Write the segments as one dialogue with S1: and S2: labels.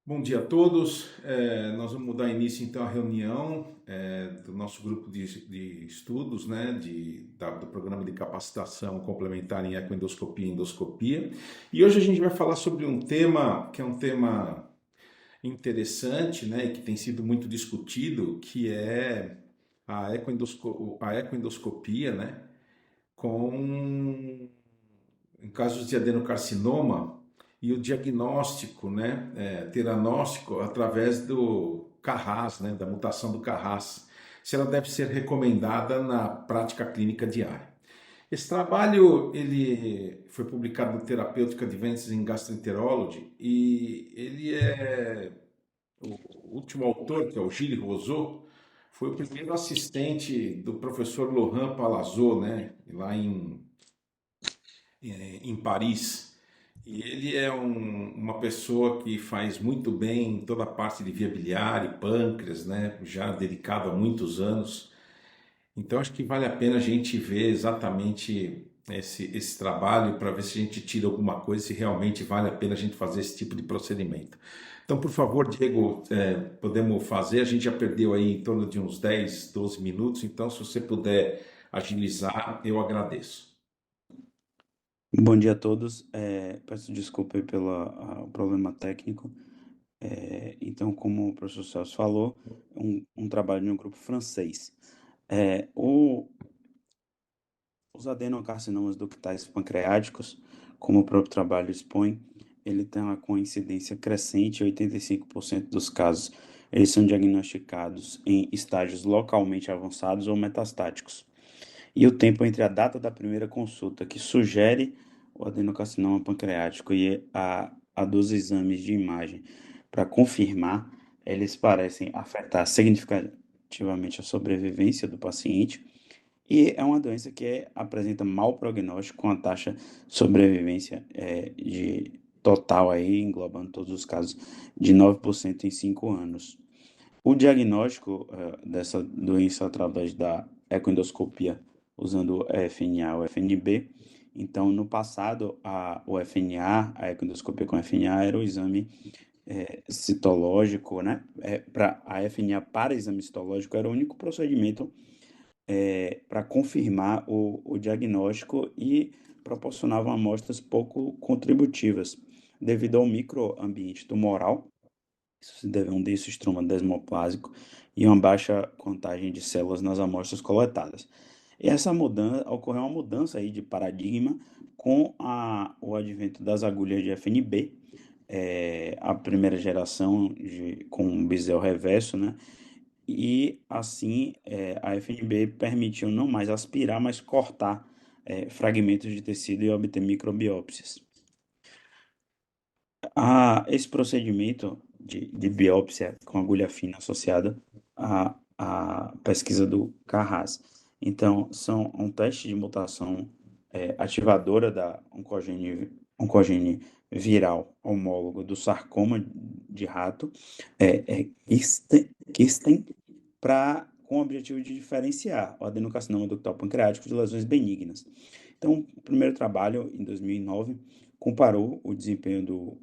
S1: Bom dia a todos. Nós vamos dar início então à reunião do nosso grupo de estudos, né, do programa de capacitação complementar em ecoendoscopia e endoscopia. E hoje a gente vai falar sobre um tema que é um tema interessante, né, e que tem sido muito discutido, que é a ecoendoscopia, né, com em casos de adenocarcinoma e o diagnóstico, né, teranóstico através do Carras, né, da mutação do Carras, se ela deve ser recomendada na prática clínica diária. Esse trabalho ele foi publicado no Therapeutic Advances in Gastroenterology e ele é o último autor, que é o Gilles Rousseau, foi o primeiro assistente do professor Laurent Palazzo, né, lá em Paris. E ele é uma pessoa que faz muito bem toda a parte de via biliar e pâncreas, né? Já dedicado há muitos anos. Então acho que vale a pena a gente ver exatamente esse trabalho para ver se a gente tira alguma coisa, se realmente vale a pena a gente fazer esse tipo de procedimento. Então, por favor, Diego, podemos fazer. A gente já perdeu aí em torno de uns 10, 12 minutos, então se você puder agilizar, eu agradeço.
S2: Bom dia a todos. Peço desculpa aí pelo problema técnico. Então, como o professor Celso falou, um trabalho de um grupo francês. É, o- os adenocarcinomas ductais pancreáticos, como o próprio trabalho expõe, ele tem uma coincidência crescente. 85% dos casos eles são diagnosticados em estágios localmente avançados ou metastáticos. E o tempo entre a data da primeira consulta, que sugere o adenocarcinoma pancreático, e a dos exames de imagem para confirmar, eles parecem afetar significativamente a sobrevivência do paciente. E é uma doença que apresenta mau prognóstico, com a taxa de sobrevivência de total aí, englobando todos os casos, de 9% em 5 anos. O diagnóstico dessa doença através da ecoendoscopia usando o FNA ou FNB. Então, no passado, o FNA, a ecoendoscopia com FNA, era o exame citológico, né? A FNA para exame citológico era o único procedimento para confirmar o diagnóstico e proporcionavam amostras pouco contributivas, devido ao microambiente tumoral. Isso se deve a um densoestroma desmoplásico e uma baixa contagem de células nas amostras coletadas. E essa mudança, ocorreu uma mudança aí de paradigma com o advento das agulhas de FNB, a primeira geração com o bisel reverso, né? E assim a FNB permitiu não mais aspirar, mas cortar fragmentos de tecido e obter microbiópsias. Esse procedimento de biópsia com agulha fina associada à pesquisa do Carras. Então, são um teste de mutação ativadora da oncogene viral homólogo do sarcoma de rato, Kisten, com o objetivo de diferenciar o adenocarcinoma ductal pancreático de lesões benignas. Então, o primeiro trabalho, em 2009, comparou o desempenho do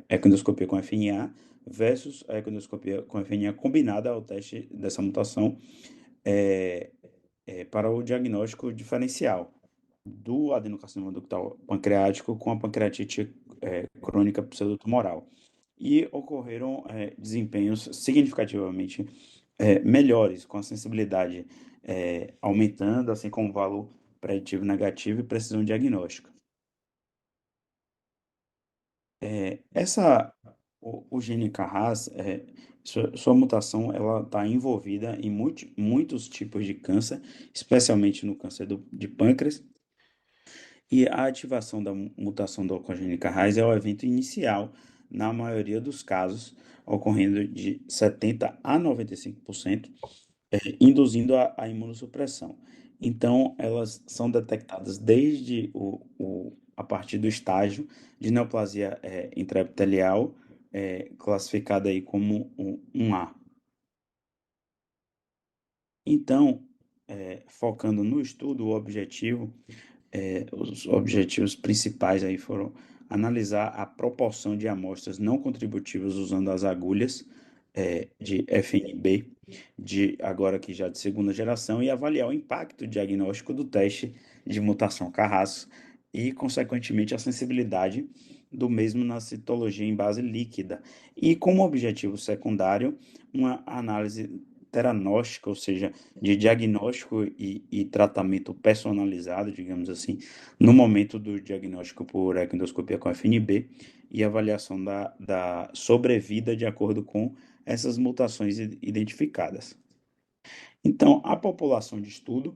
S2: ecoendoscopia com FNA versus a ecoendoscopia com FNA combinada ao teste dessa mutação é, para o diagnóstico diferencial do adenocarcinoma ductal pancreático com a pancreatite crônica pseudotumoral. E ocorreram desempenhos significativamente melhores, com a sensibilidade aumentando, assim como o valor preditivo negativo e precisão diagnóstica. O gene Carras, sua mutação, ela está envolvida em muitos tipos de câncer, especialmente no câncer de pâncreas, e a ativação da mutação do oncogene Carras é o evento inicial, na maioria dos casos, ocorrendo de 70 a 95%, induzindo a imunossupressão. Então, elas são detectadas desde a partir do estágio de neoplasia intraepitelial, classificada aí como um A. Então, focando no estudo, os objetivos principais aí foram analisar a proporção de amostras não contributivas usando as agulhas de FNB, agora que já de segunda geração, e avaliar o impacto diagnóstico do teste de mutação Carras e, consequentemente, a sensibilidade do mesmo na citologia em base líquida. E, como objetivo secundário, uma análise teranóstica, ou seja, de diagnóstico e tratamento personalizado, digamos assim, no momento do diagnóstico por ecoendoscopia com FNB e avaliação da sobrevida de acordo com essas mutações identificadas. Então, a população de estudo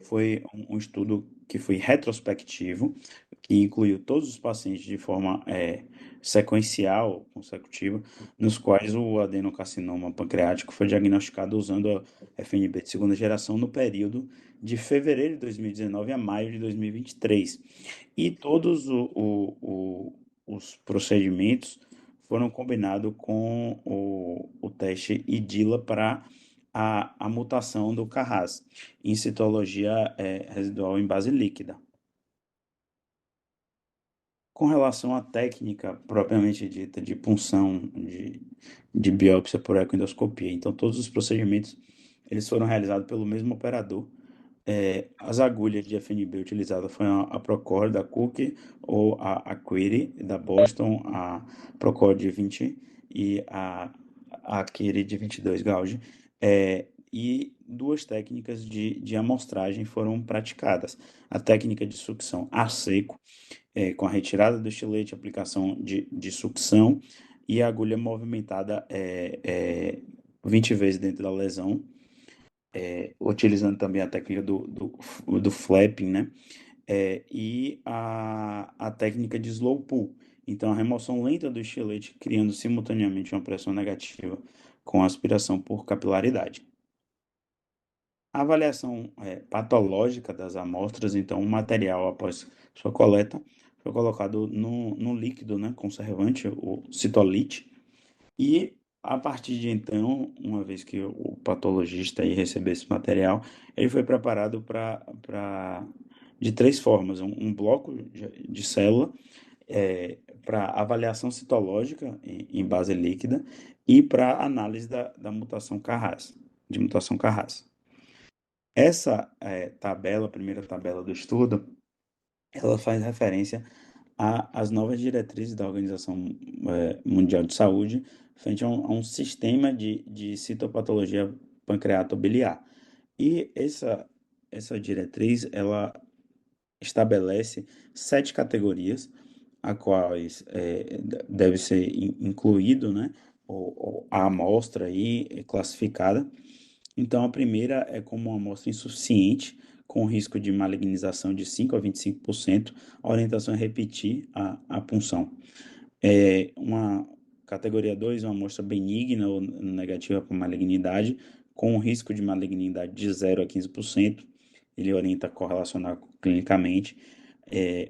S2: foi um estudo que foi retrospectivo, que incluiu todos os pacientes de forma sequencial, consecutiva, nos quais o adenocarcinoma pancreático foi diagnosticado usando a FNB de segunda geração no período de fevereiro de 2019 a maio de 2023. E todos os procedimentos foram combinados com o teste IDILA para a mutação do Carras em citologia residual em base líquida. Com relação à técnica propriamente dita de punção de biópsia por ecoendoscopia, então todos os procedimentos eles foram realizados pelo mesmo operador. As agulhas de FNB utilizadas foram a Procore da Cook ou a Acquire da Boston, a Procore de 20 e a Acquire de 22 gauge. E duas técnicas de amostragem foram praticadas. A técnica de sucção a seco, com a retirada do estilete, aplicação de sucção e a agulha movimentada 20 vezes dentro da lesão, utilizando também a técnica do flapping, né? E a técnica de slow pull. Então, a remoção lenta do estilete, criando simultaneamente uma pressão negativa com aspiração por capilaridade. A avaliação patológica das amostras, então, o material após sua coleta foi colocado no líquido, né, conservante, o citolite, e a partir de então, uma vez que o patologista aí recebeu esse material, ele foi preparado de três formas: um bloco de célula para avaliação citológica em base líquida e para análise da mutação Carras, de mutação Carras. Essa tabela, a primeira tabela do estudo, ela faz referência às novas diretrizes da Organização Mundial de Saúde frente a um sistema de citopatologia pancreatobiliar. E essa diretriz, ela estabelece 7 categorias, a quais deve ser incluído, né, a amostra aí classificada. Então, a primeira é como uma amostra insuficiente, com risco de malignização de 5 a 25%, a orientação é repetir a punção. Uma categoria 2, uma amostra benigna ou negativa para malignidade, com risco de malignidade de 0 a 15%, ele orienta a correlacionar clinicamente.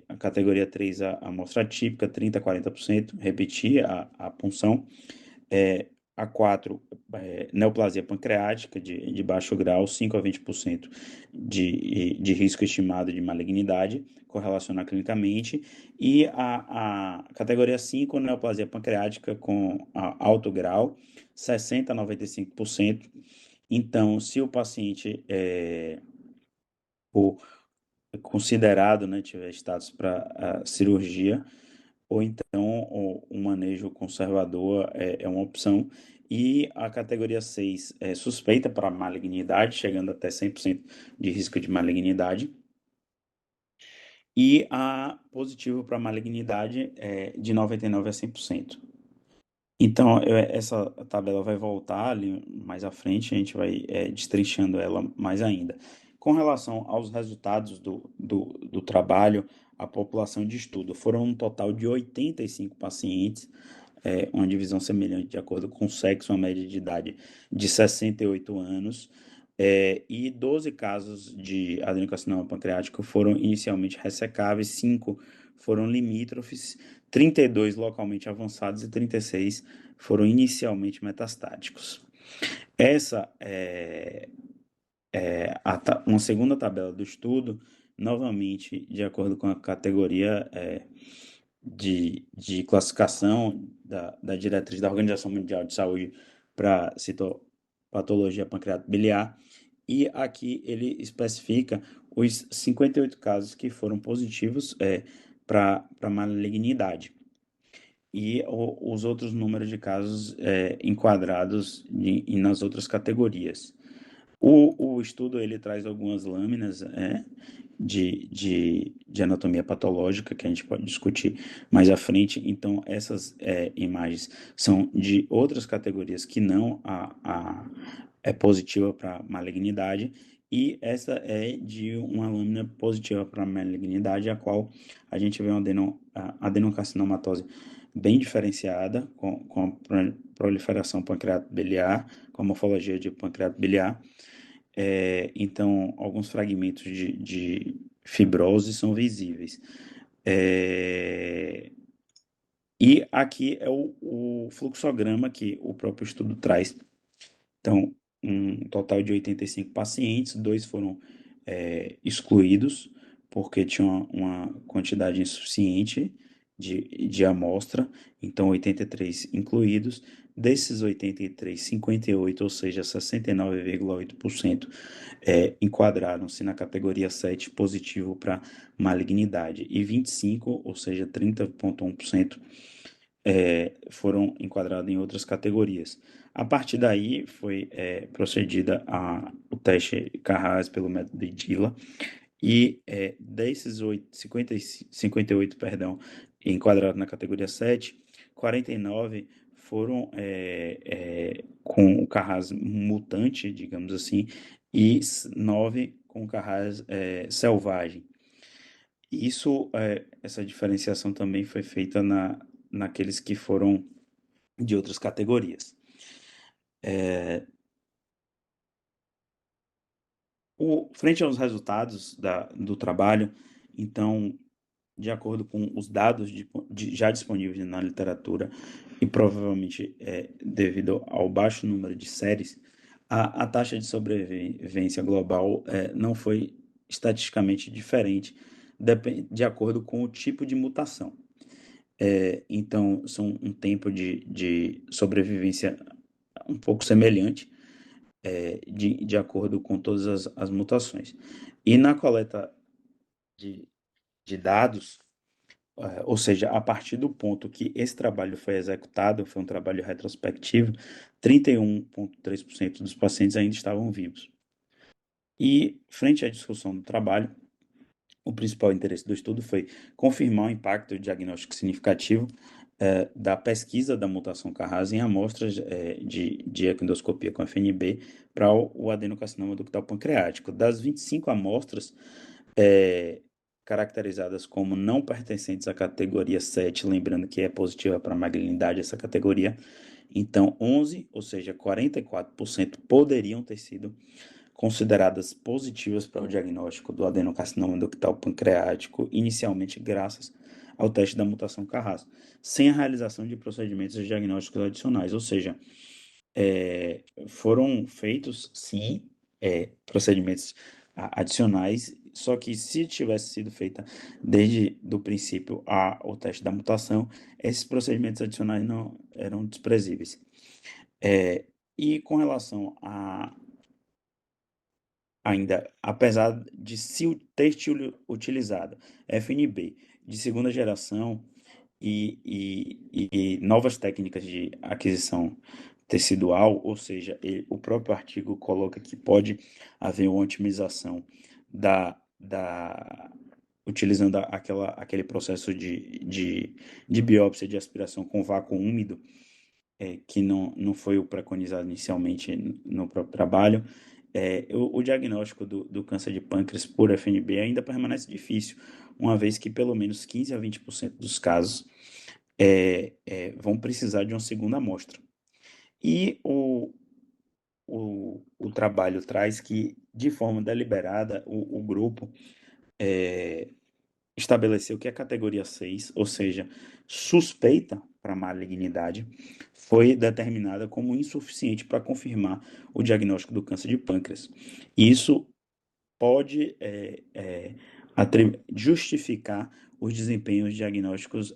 S2: A categoria 3, a amostra típica, 30 a 40%, repetir a punção. A 4, neoplasia pancreática de baixo grau, 5 a 20% de risco estimado de malignidade, correlacionar clinicamente. E a categoria 5, neoplasia pancreática com alto grau, 60 a 95%. Então, se o paciente for considerado, né, tiver status para cirurgia, ou então o manejo conservador é uma opção. E a categoria 6 é suspeita para malignidade, chegando até 100% de risco de malignidade. E a positivo para malignidade é de 99% a 100%. Então, essa tabela vai voltar ali mais à frente, a gente vai destrinchando ela mais ainda. Com relação aos resultados do trabalho, a população de estudo foram um total de 85 pacientes, uma divisão semelhante de acordo com o sexo, uma média de idade de 68 anos, e 12 casos de adenocarcinoma pancreático foram inicialmente ressecáveis, 5 foram limítrofes, 32 localmente avançados e 36 foram inicialmente metastáticos. Essa uma segunda tabela do estudo novamente, de acordo com a categoria de classificação da diretriz da Organização Mundial de Saúde para citopatologia pancreato biliar, e aqui ele especifica os 58 casos que foram positivos para malignidade e os outros números de casos enquadrados nas outras categorias. O estudo ele traz algumas lâminas de anatomia patológica que a gente pode discutir mais à frente. Então, essas imagens são de outras categorias que não é positiva para malignidade, e essa é de uma lâmina positiva para malignidade, a qual a gente vê uma adenocarcinomatose bem diferenciada, com a proliferação pancreato biliar, com a morfologia de pancreato biliar. Então, alguns fragmentos de fibrose são visíveis. E aqui é o fluxograma que o próprio estudo traz. Então, um total de 85 pacientes, 2 foram excluídos porque tinham uma quantidade insuficiente de amostra, então 83 incluídos. Desses 83, 58, ou seja, 69,8%, enquadraram-se na categoria 7 positivo para malignidade, e 25, ou seja, 30,1%, foram enquadrados em outras categorias. A partir daí foi procedida o teste Carras pelo método de Dilla, e desses 58, perdão, enquadrados na categoria 7, 49 foram com o Carras mutante, digamos assim, e 9 com o Carras selvagem. Isso, essa diferenciação também foi feita naqueles que foram de outras categorias. Frente aos resultados do trabalho, então, de acordo com os dados já disponíveis na literatura, e provavelmente devido ao baixo número de séries, a taxa de sobrevivência global não foi estatisticamente diferente de acordo com o tipo de mutação. Então, são um tempo de sobrevivência um pouco semelhante, de acordo com todas as mutações. E na coleta de dados, ou seja, a partir do ponto que esse trabalho foi executado, foi um trabalho retrospectivo, 31,3% dos pacientes ainda estavam vivos. E, frente à discussão do trabalho, o principal interesse do estudo foi confirmar o impacto diagnóstico significativo da pesquisa da mutação Carras em amostras de ecoendoscopia com FNB para o adenocarcinoma ductal pancreático. Das 25 amostras caracterizadas como não pertencentes à categoria 7, lembrando que é positiva para malignidade essa categoria, então 11, ou seja, 44%, poderiam ter sido consideradas positivas para o diagnóstico do adenocarcinoma ductal pancreático, inicialmente graças ao teste da mutação Carras, sem a realização de procedimentos diagnósticos adicionais, ou seja, foram feitos, sim, procedimentos adicionais, só que se tivesse sido feita desde o princípio o teste da mutação, esses procedimentos adicionais não eram desprezíveis. E com relação ainda, apesar de se ter utilizado FNB de segunda geração e novas técnicas de aquisição tecidual, ou seja, o próprio artigo coloca que pode haver uma otimização utilizando aquele processo de biópsia de aspiração com vácuo úmido, que não foi o preconizado inicialmente no próprio trabalho. O diagnóstico do câncer de pâncreas por FNB ainda permanece difícil, uma vez que pelo menos 15 a 20% dos casos vão precisar de uma segunda amostra. E o trabalho traz que, de forma deliberada, o grupo estabeleceu que a categoria 6, ou seja, suspeita para malignidade, foi determinada como insuficiente para confirmar o diagnóstico do câncer de pâncreas. Isso pode justificar os desempenhos diagnósticos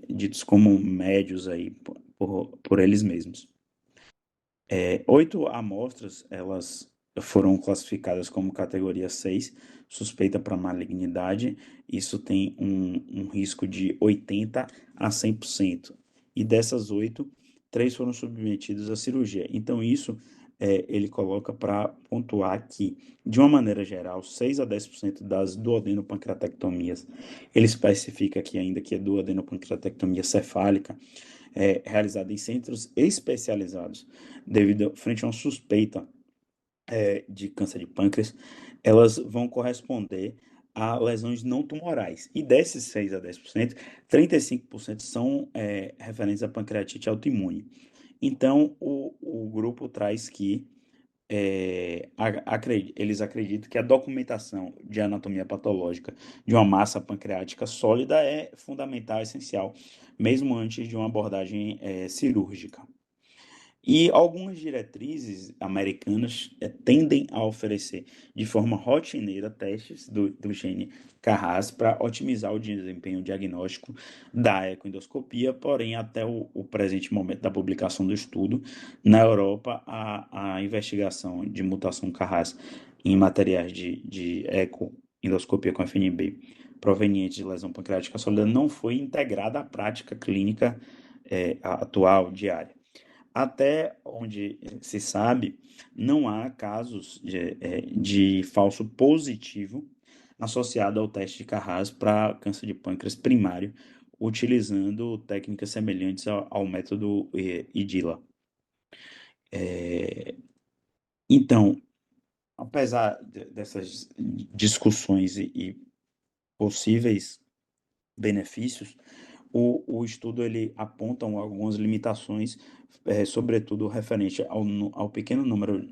S2: ditos como médios aí por eles mesmos. 8 amostras, elas foram classificadas como categoria 6, suspeita para malignidade. Isso tem um risco de 80 a 100%. E dessas 8, 3 foram submetidas à cirurgia. Então, isso ele coloca para pontuar que, de uma maneira geral, 6 a 10% das duodenopancreatectomias, ele especifica aqui ainda que é duodenopancreatectomia cefálica, realizada em centros especializados, frente a uma suspeita de câncer de pâncreas, elas vão corresponder a lesões não tumorais. E desses 6 a 10%, 35% são referentes à pancreatite autoimune. Então, o grupo traz que eles acreditam que a documentação de anatomia patológica de uma massa pancreática sólida é fundamental, essencial, mesmo antes de uma abordagem cirúrgica. E algumas diretrizes americanas tendem a oferecer de forma rotineira testes do gene Carras para otimizar o desempenho diagnóstico da ecoendoscopia, porém, até o presente momento da publicação do estudo, na Europa, a investigação de mutação Carras em materiais de ecoendoscopia com FNB provenientes de lesão pancreática sólida não foi integrada à prática clínica atual, diária. Até onde se sabe, não há casos de falso positivo associado ao teste de Carras para câncer de pâncreas primário, utilizando técnicas semelhantes ao método IDILA. Então, apesar dessas discussões e possíveis benefícios, o estudo ele aponta algumas limitações, sobretudo referente ao pequeno número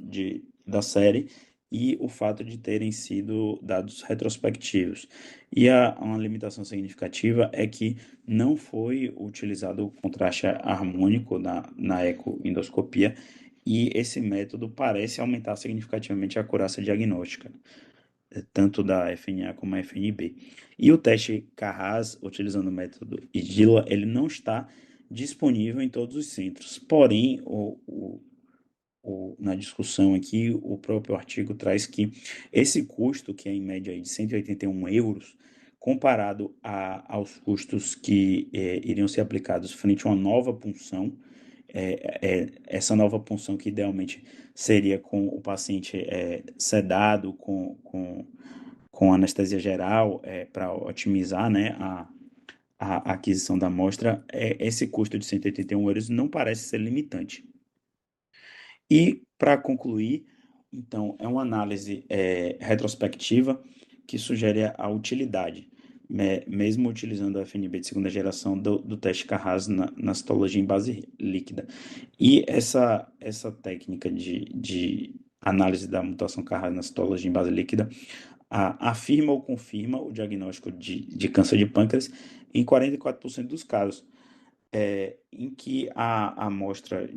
S2: da série e o fato de terem sido dados retrospectivos. E uma limitação significativa é que não foi utilizado o contraste harmônico na ecoendoscopia, e esse método parece aumentar significativamente a acurácia diagnóstica, tanto da FNA como a FNB. E o teste Carras, utilizando o método IDILA, ele não está disponível em todos os centros. Porém, na discussão aqui, o próprio artigo traz que esse custo, que é em média de 181 euros, comparado aos custos que iriam ser aplicados frente a uma nova punção, essa nova punção que idealmente seria com o paciente sedado, com anestesia geral, para otimizar, né, a aquisição da amostra, esse custo de 181 euros não parece ser limitante. E, para concluir, então, é uma análise retrospectiva que sugere a utilidade, mesmo utilizando a FNB de segunda geração do teste Carras na citologia em base líquida. E essa técnica de análise da mutação Carras na citologia em base líquida afirma ou confirma o diagnóstico de câncer de pâncreas em 44% dos casos, em que a amostra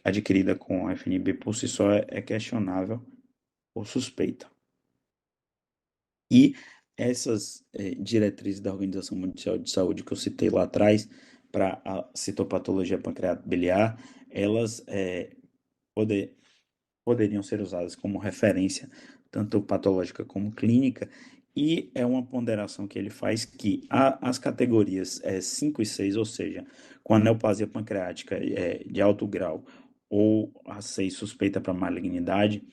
S2: adquirida com a FNB por si só é questionável ou suspeita. E essas diretrizes da Organização Mundial de Saúde que eu citei lá atrás, para a citopatologia pancreato-biliar, elas poderiam ser usadas como referência, tanto patológica como clínica, e é uma ponderação que ele faz que as categorias 5 e 6, ou seja, com a neoplasia pancreática de alto grau ou a 6 suspeita para malignidade,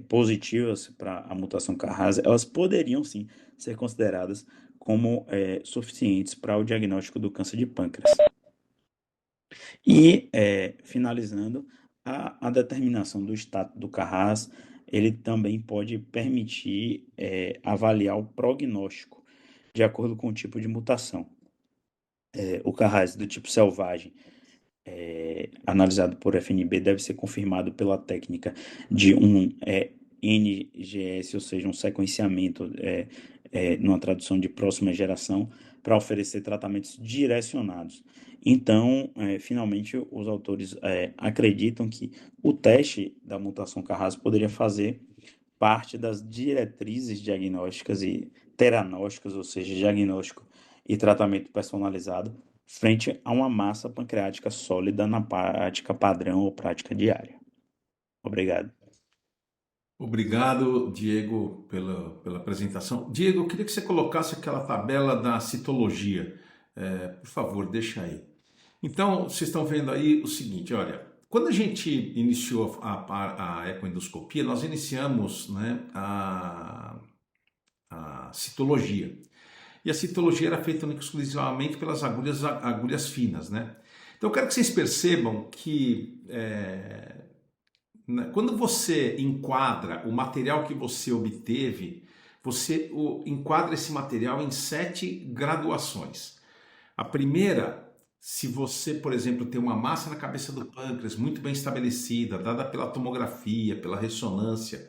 S2: positivas para a mutação Carras, elas poderiam sim ser consideradas como suficientes para o diagnóstico do câncer de pâncreas. E, finalizando, a determinação do status do Carras, ele também pode permitir avaliar o prognóstico de acordo com o tipo de mutação. O Carras do tipo selvagem, analisado por FNB, deve ser confirmado pela técnica de um NGS, ou seja, um sequenciamento, numa tradução de próxima geração, para oferecer tratamentos direcionados. Então, finalmente, os autores acreditam que o teste da mutação Carras poderia fazer parte das diretrizes diagnósticas e teranósticas, ou seja, diagnóstico e tratamento personalizado, frente a uma massa pancreática sólida na prática padrão ou prática diária. Obrigado.
S1: Obrigado, Diego, pela apresentação. Diego, eu queria que você colocasse aquela tabela da citologia. Por favor, deixa aí. Então, vocês estão vendo aí o seguinte, olha, quando a gente iniciou a ecoendoscopia, nós iniciamos, né, a citologia. E a citologia era feita exclusivamente pelas agulhas finas, né? Então, eu quero que vocês percebam que quando você enquadra o material que você obteve, você enquadra esse material em 7 graduações. A primeira, se você, por exemplo, tem uma massa na cabeça do pâncreas muito bem estabelecida, dada pela tomografia, pela ressonância,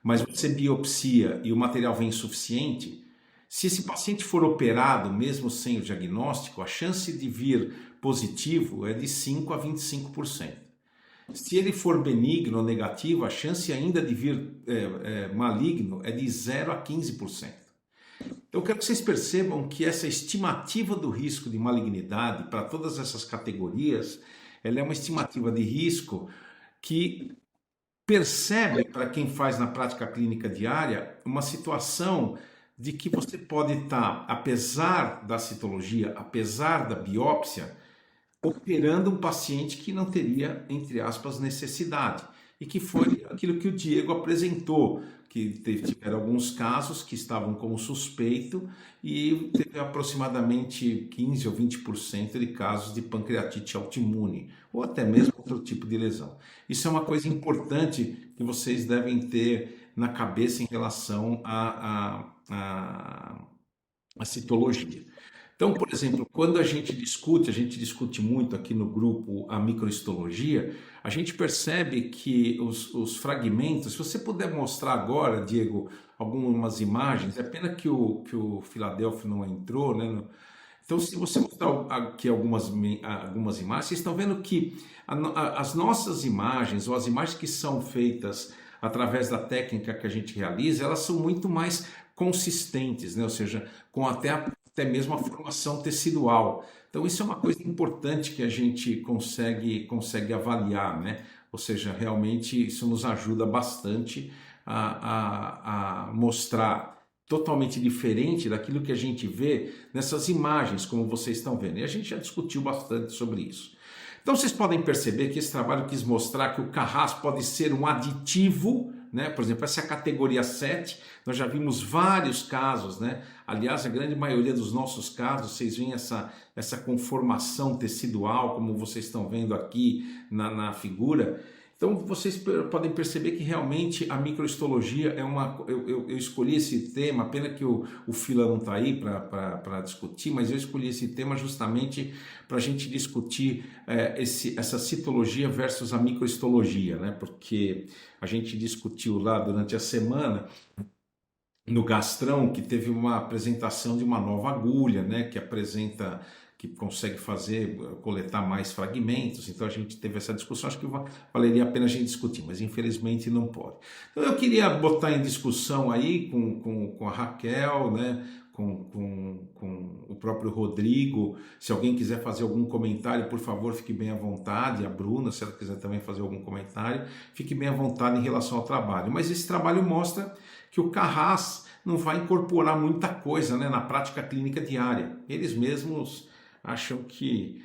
S1: mas você biopsia e o material vem insuficiente, se esse paciente for operado, mesmo sem o diagnóstico, a chance de vir positivo é de 5 a 25%. Se ele for benigno ou negativo, a chance ainda de vir maligno é de 0 a 15%. Eu quero que vocês percebam que essa estimativa do risco de malignidade para todas essas categorias, ela é uma estimativa de risco que percebe para quem faz na prática clínica diária uma situação de que você pode estar, apesar da citologia, apesar da biópsia, operando um paciente que não teria, entre aspas, necessidade. E que foi aquilo que o Diego apresentou, que tiveram alguns casos que estavam como suspeito e teve aproximadamente 15 ou 20% de casos de pancreatite autoimune, ou até mesmo outro tipo de lesão. Isso é uma coisa importante que vocês devem ter na cabeça em relação à citologia. Então, por exemplo, quando a gente discute muito aqui no grupo a microhistologia, a gente percebe que os fragmentos, se você puder mostrar agora, Diego, algumas imagens, é pena que o Filadélfio não entrou, né? Então, se você mostrar aqui algumas imagens, vocês estão vendo que as nossas imagens, ou as imagens que são feitas através da técnica que a gente realiza, elas são muito mais consistentes, né? Ou seja, com até mesmo a formação tecidual. Então, isso é uma coisa importante que a gente consegue avaliar, né? Ou seja, realmente isso nos ajuda bastante a mostrar totalmente diferente daquilo que a gente vê nessas imagens, como vocês estão vendo. E a gente já discutiu bastante sobre isso. Então, vocês podem perceber que esse trabalho quis mostrar que o Carras pode ser um aditivo, né? Por exemplo, essa é a categoria 7, nós já vimos vários casos, né? Aliás, a grande maioria dos nossos casos, vocês veem essa conformação tecidual, como vocês estão vendo aqui na figura. Então, vocês podem perceber que realmente a microhistologia é uma... Eu escolhi esse tema, pena que o Fila não está aí para discutir, mas eu escolhi esse tema justamente para a gente discutir essa citologia versus a microhistologia, né? Porque a gente discutiu lá durante a semana no Gastrão, que teve uma apresentação de uma nova agulha, né, que consegue coletar mais fragmentos. Então a gente teve essa discussão, acho que valeria a pena a gente discutir, mas infelizmente não pode. Então eu queria botar em discussão aí com a Raquel, né, com o próprio Rodrigo. Se alguém quiser fazer algum comentário, por favor, fique bem à vontade. A Bruna, se ela quiser também fazer algum comentário, fique bem à vontade em relação ao trabalho. Mas esse trabalho mostra que o Carras não vai incorporar muita coisa, né, na prática clínica diária. Eles mesmos acham que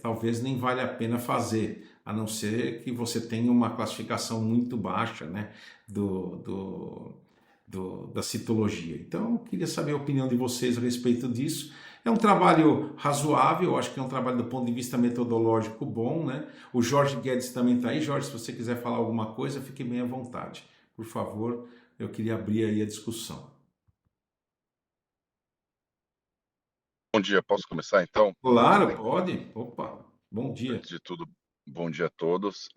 S1: talvez nem vale a pena fazer, a não ser que você tenha uma classificação muito baixa, né, da citologia. Então, eu queria saber a opinião de vocês a respeito disso. É um trabalho razoável, eu acho que é um trabalho do ponto de vista metodológico bom, né? O Jorge Guedes também está aí. Jorge, se você quiser falar alguma coisa, fique bem à vontade. Por favor, eu queria abrir aí a discussão.
S3: Bom dia, posso começar então?
S1: Claro, pode. Opa, bom dia.
S3: Antes de tudo, bom dia a todos.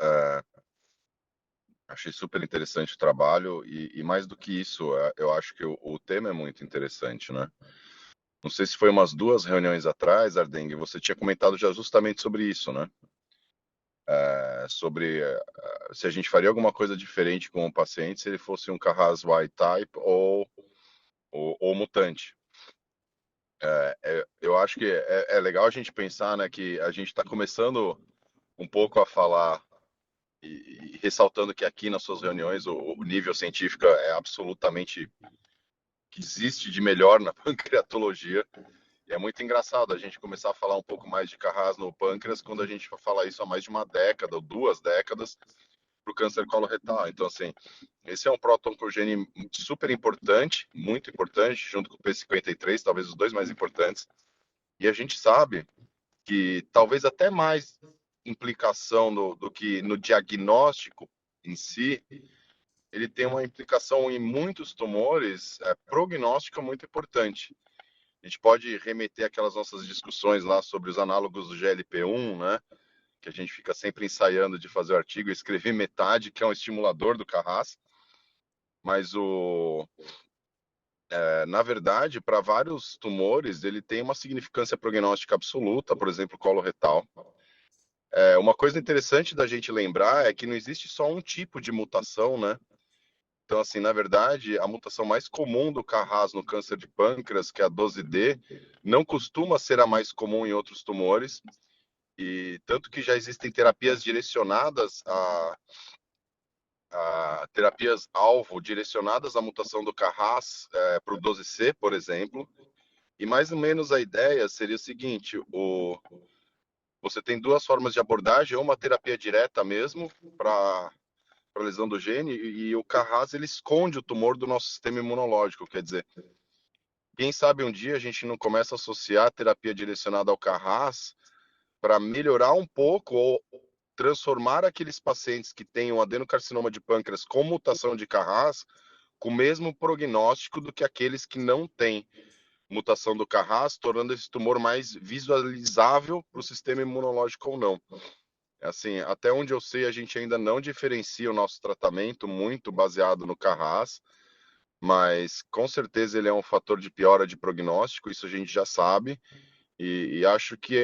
S3: Achei super interessante o trabalho e mais do que isso, eu acho que o tema é muito interessante, né? Não sei se foi umas 2 reuniões atrás, Ardengue, você tinha comentado já justamente sobre isso, né? sobre se a gente faria alguma coisa diferente com o paciente se ele fosse um Carras wild type ou mutante. Eu acho que é legal a gente pensar, né, que a gente está começando um pouco a falar e ressaltando que aqui nas suas reuniões o nível científico é absolutamente que existe de melhor na pancreatologia. E é muito engraçado a gente começar a falar um pouco mais de Carras no pâncreas quando a gente fala isso há mais de uma década ou 2 décadas para o câncer coloretal. Então, assim, esse é um proto-oncogene super importante, muito importante, junto com o P53, talvez os dois mais importantes. E a gente sabe que talvez até mais implicação do que no diagnóstico em si, ele tem uma implicação em muitos tumores prognóstica muito importante. A gente pode remeter aquelas nossas discussões lá sobre os análogos do GLP-1, né? Que a gente fica sempre ensaiando de fazer o artigo. Eu escrevi metade, que é um estimulador do Carras. Mas, na verdade, para vários tumores, ele tem uma significância prognóstica absoluta, por exemplo, coloretal. Uma coisa interessante da gente lembrar é que não existe só um tipo de mutação, né? Então, assim, na verdade, a mutação mais comum do Carras no câncer de pâncreas, que é a 12D, não costuma ser a mais comum em outros tumores, e tanto que já existem terapias direcionadas a terapias-alvo direcionadas à mutação do Carras para o 12C, por exemplo, e mais ou menos a ideia seria o seguinte, você tem duas formas de abordagem, uma terapia direta mesmo, para lesão do gene, e o Carras ele esconde o tumor do nosso sistema imunológico, quer dizer, quem sabe um dia a gente não começa a associar a terapia direcionada ao Carras para melhorar um pouco ou transformar aqueles pacientes que têm um adenocarcinoma de pâncreas com mutação de Carras com o mesmo prognóstico do que aqueles que não têm mutação do Carras, tornando esse tumor mais visualizável para o sistema imunológico ou não. Assim, até onde eu sei, a gente ainda não diferencia o nosso tratamento muito baseado no Carras, mas com certeza ele é um fator de piora de prognóstico, isso a gente já sabe, e acho que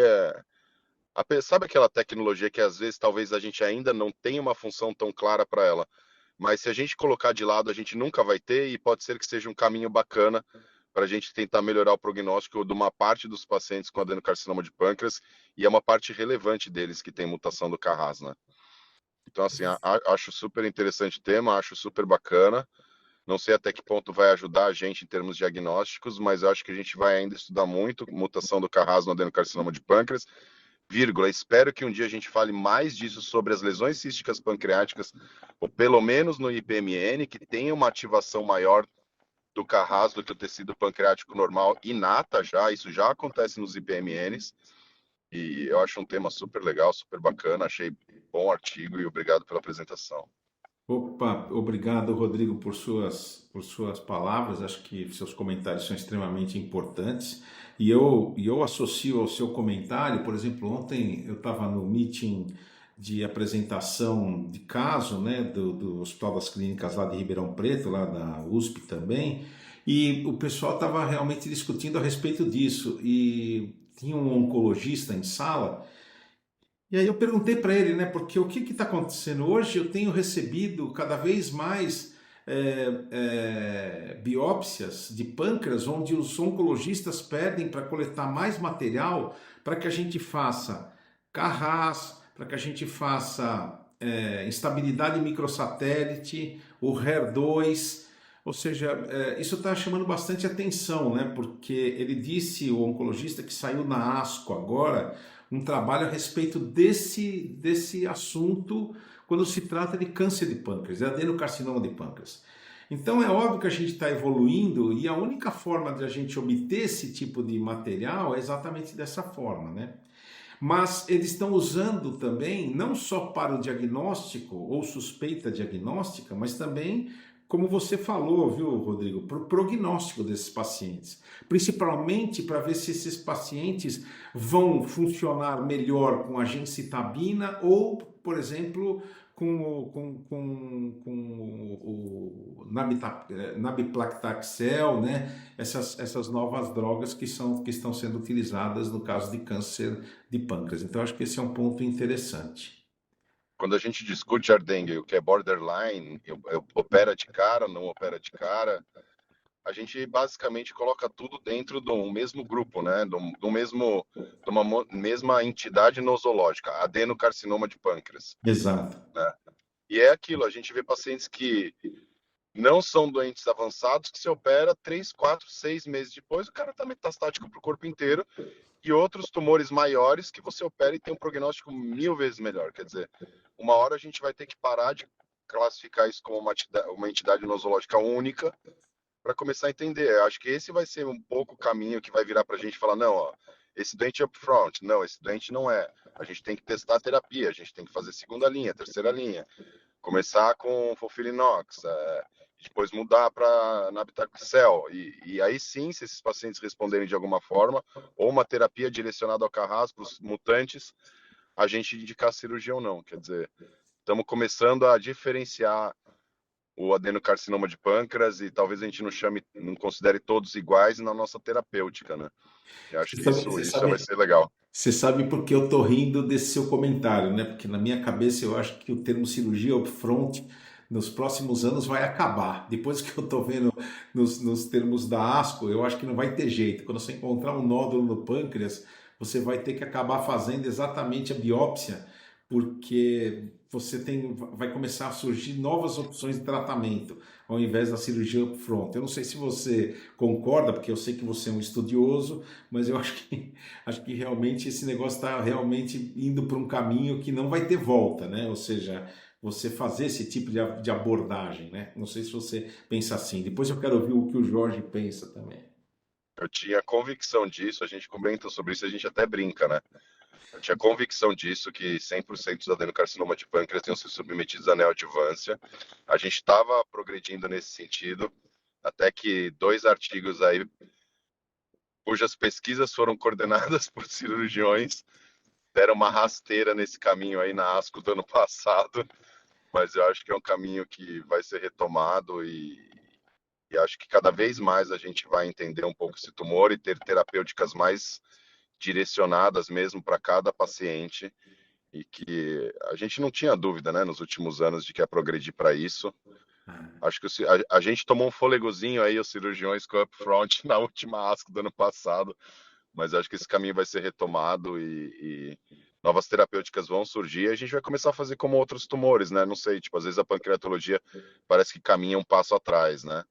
S3: sabe aquela tecnologia que às vezes talvez a gente ainda não tenha uma função tão clara para ela, mas se a gente colocar de lado, a gente nunca vai ter, e pode ser que seja um caminho bacana para a gente tentar melhorar o prognóstico de uma parte dos pacientes com adenocarcinoma de pâncreas, e é uma parte relevante deles que tem mutação do Carras, né? Então, assim, acho super interessante o tema, acho super bacana. Não sei até que ponto vai ajudar a gente em termos diagnósticos, mas eu acho que a gente vai ainda estudar muito mutação do Carras no adenocarcinoma de pâncreas, vírgula, espero que um dia a gente fale mais disso sobre as lesões císticas pancreáticas, ou pelo menos no IPMN, que tem uma ativação maior do Carras do que o tecido pancreático normal inata já, isso já acontece nos IPMNs, e eu acho um tema super legal, super bacana, achei bom artigo e obrigado pela apresentação.
S1: Opa, obrigado, Rodrigo, por suas palavras. Acho que seus comentários são extremamente importantes. E eu associo ao seu comentário, por exemplo, ontem eu estava no meeting de apresentação de caso, né, do Hospital das Clínicas lá de Ribeirão Preto, lá da USP também, e o pessoal estava realmente discutindo a respeito disso. E tinha um oncologista em sala. E aí eu perguntei para ele, né, porque o que está acontecendo hoje? Eu tenho recebido cada vez mais biópsias de pâncreas, onde os oncologistas pedem para coletar mais material para que a gente faça Carras, para que a gente faça instabilidade microsatélite, o HER2, ou seja, isso está chamando bastante atenção, né? Porque ele disse, o oncologista, que saiu na ASCO agora, um trabalho a respeito desse assunto quando se trata de câncer de pâncreas, de adenocarcinoma de pâncreas. Então é óbvio que a gente está evoluindo e a única forma de a gente obter esse tipo de material é exatamente dessa forma, né? Mas eles estão usando também, não só para o diagnóstico ou suspeita diagnóstica, mas também, como você falou, viu, Rodrigo, para o prognóstico desses pacientes. Principalmente para ver se esses pacientes vão funcionar melhor com a gencitabina ou, por exemplo, com o nab-paclitaxel, né? Essas novas drogas que estão sendo utilizadas no caso de câncer de pâncreas. Então, acho que esse é um ponto interessante.
S3: quando a gente discute Ardengue, o que é borderline, opera de cara, não opera de cara, a gente basicamente coloca tudo dentro do mesmo grupo, né? Do mesmo, de uma mesma entidade nosológica, adenocarcinoma de pâncreas,
S1: Exato.
S3: né? E é aquilo, a gente vê pacientes que não são doentes avançados, que se opera 3, 4, 6 meses depois, o cara está metastático para o corpo inteiro, e outros tumores maiores que você opera e tem um prognóstico 1000 vezes melhor. Quer dizer, uma hora a gente vai ter que parar de classificar isso como uma entidade nosológica única para começar a entender. Eu acho que esse vai ser um pouco o caminho que vai virar para a gente falar, não, ó, esse doente é upfront, não, esse doente não é. A gente tem que testar a terapia, a gente tem que fazer segunda linha, terceira linha, começar com Fulfilinox, depois mudar para nab-taxel, e aí sim, se esses pacientes responderem de alguma forma, ou uma terapia direcionada ao Carras para os mutantes, a gente indicar cirurgia ou não. Quer dizer, estamos começando a diferenciar o adenocarcinoma de pâncreas e talvez a gente não considere todos iguais na nossa terapêutica, né? Eu acho que isso vai ser legal.
S1: Você sabe por que eu tô rindo desse seu comentário, né? Porque na minha cabeça eu acho que o termo cirurgia upfront nos próximos anos vai acabar. Depois que eu tô vendo nos termos da ASCO, eu acho que não vai ter jeito. Quando você encontrar um nódulo no pâncreas, você vai ter que acabar fazendo exatamente a biópsia, porque vai começar a surgir novas opções de tratamento, ao invés da cirurgia upfront. Eu não sei se você concorda, porque eu sei que você é um estudioso, mas eu acho que realmente esse negócio está realmente indo para um caminho que não vai ter volta, né? Ou seja, você fazer esse tipo de abordagem, né? Não sei se você pensa assim. Depois eu quero ouvir o que o Jorge pensa também.
S3: Eu tinha convicção disso, a gente comenta sobre isso, a gente até brinca, né? Eu tinha convicção disso, que 100% dos adenocarcinoma de pâncreas iam ser submetidos à neoadjuvância. A gente estava progredindo nesse sentido, até que 2 artigos aí, cujas pesquisas foram coordenadas por cirurgiões, deram uma rasteira nesse caminho aí na ASCO do ano passado, mas eu acho que é um caminho que vai ser retomado e acho que cada vez mais a gente vai entender um pouco esse tumor e ter terapêuticas mais direcionadas mesmo para cada paciente e que a gente não tinha dúvida, né, nos últimos anos de que ia progredir para isso. Acho que a gente tomou um fôlegozinho aí, os cirurgiões com o upfront na última ASCO do ano passado, mas acho que esse caminho vai ser retomado e novas terapêuticas vão surgir e a gente vai começar a fazer como outros tumores, né? Não sei, tipo, às vezes a pancreatologia parece que caminha um passo atrás, né?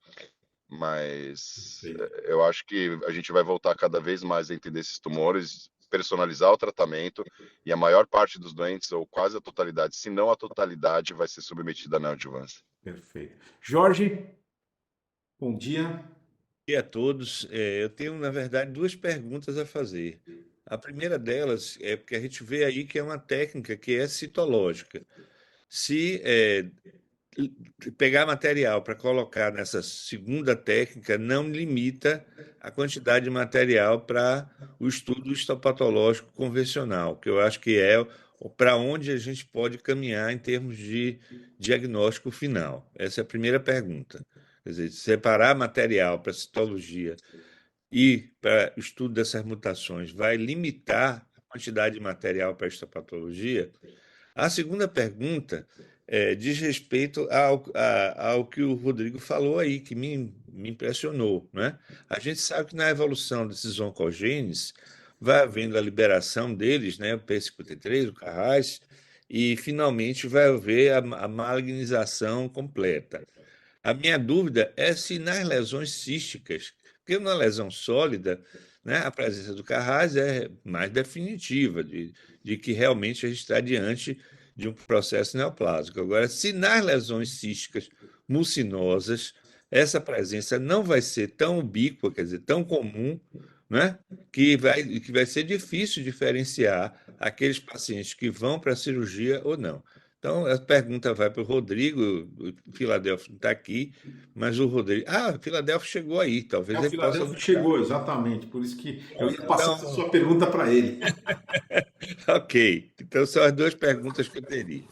S3: Mas eu acho que a gente vai voltar cada vez mais a entender esses tumores, personalizar o tratamento e a maior parte dos doentes, ou quase a totalidade, se não a totalidade, vai ser submetida à neoadjuvância.
S1: Perfeito. Jorge, bom dia.
S4: Dia a todos. Eu tenho, na verdade, duas perguntas a fazer. A primeira delas é porque a gente vê aí que é uma técnica que é citológica. Se pegar material para colocar nessa segunda técnica, não limita a quantidade de material para o estudo histopatológico convencional, que eu acho que é para onde a gente pode caminhar em termos de diagnóstico final. Essa é a primeira pergunta. Quer dizer, separar material para citologia e para o estudo dessas mutações vai limitar a quantidade de material para histopatologia? A segunda pergunta diz respeito ao que o Rodrigo falou aí, que me impressionou, né? A gente sabe que na evolução desses oncogenes vai havendo a liberação deles, né? O P53, o Carras, e finalmente vai haver a malignização completa. A minha dúvida é se nas lesões císticas, porque uma lesão sólida, né, a presença do Carras é mais definitiva de que realmente a gente está diante de um processo neoplásico. Agora, se nas lesões císticas mucinosas essa presença não vai ser tão ubíqua, quer dizer, tão comum, né, que vai ser difícil diferenciar aqueles pacientes que vão para a cirurgia ou não. Então, a pergunta vai para o Rodrigo, o Filadélfio não está aqui, mas o Rodrigo. Ah, o Filadélfio chegou aí, talvez
S1: O
S4: ele possa.
S1: Filadélfio chegou, exatamente. Por isso que eu ia passar essa
S4: Então,
S1: sua pergunta para ele.
S4: ok. Então, são as duas perguntas que eu teria.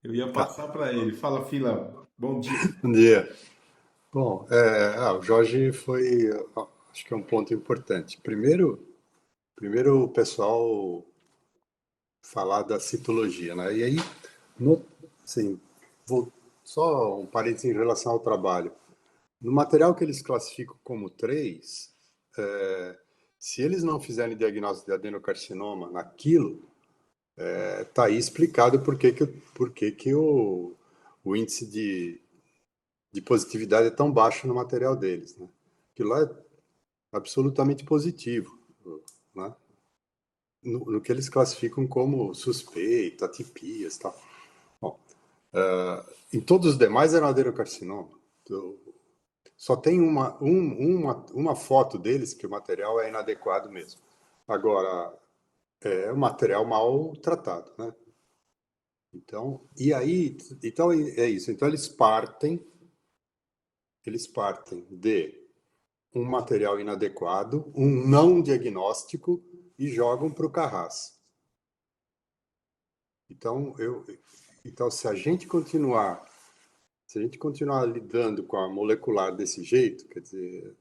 S1: Eu ia
S5: Tá,
S1: passar para ele. Fala, Fila, bom dia.
S5: bom dia. Bom, o Jorge foi, acho que é um ponto importante. Primeiro o pessoal falar da citologia, né? E aí Sim, só um parênteses em relação ao trabalho. No material que eles classificam como 3, se eles não fizerem diagnóstico de adenocarcinoma naquilo, está aí explicado por que o índice de positividade é tão baixo no material deles, né? Aquilo lá é absolutamente positivo, né? No que eles classificam como suspeita, atipias e tal. Bom, em todos os demais era adenocarcinoma. Só tem uma foto deles que o material é inadequado mesmo. Agora, é um material mal tratado, né? Então, então é isso. Então eles partem de um material inadequado, um não diagnóstico e jogam para o Carras. Então, se a gente continuar lidando com a molecular desse jeito, quer dizer,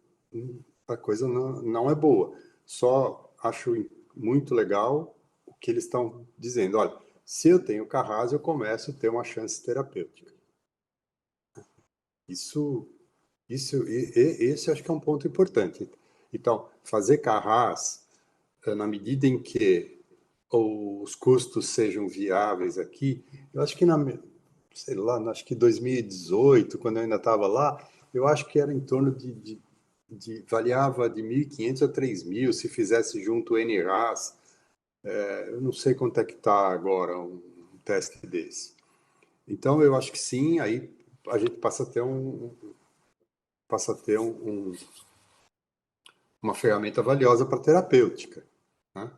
S5: a coisa não é boa. Só acho muito legal o que eles estão dizendo. Olha, se eu tenho Carras, eu começo a ter uma chance terapêutica. Esse acho que é um ponto importante. Então, fazer Carras, na medida em que os custos sejam viáveis aqui, eu acho que sei lá, acho que 2018, quando eu ainda estava lá, eu acho que era em torno variava de 1.500 a 3.000 se fizesse junto o NRAS. Eu não sei quanto é que está agora um teste desse. Então, eu acho que sim, aí a gente passa a ter uma ferramenta valiosa para terapêutica, né?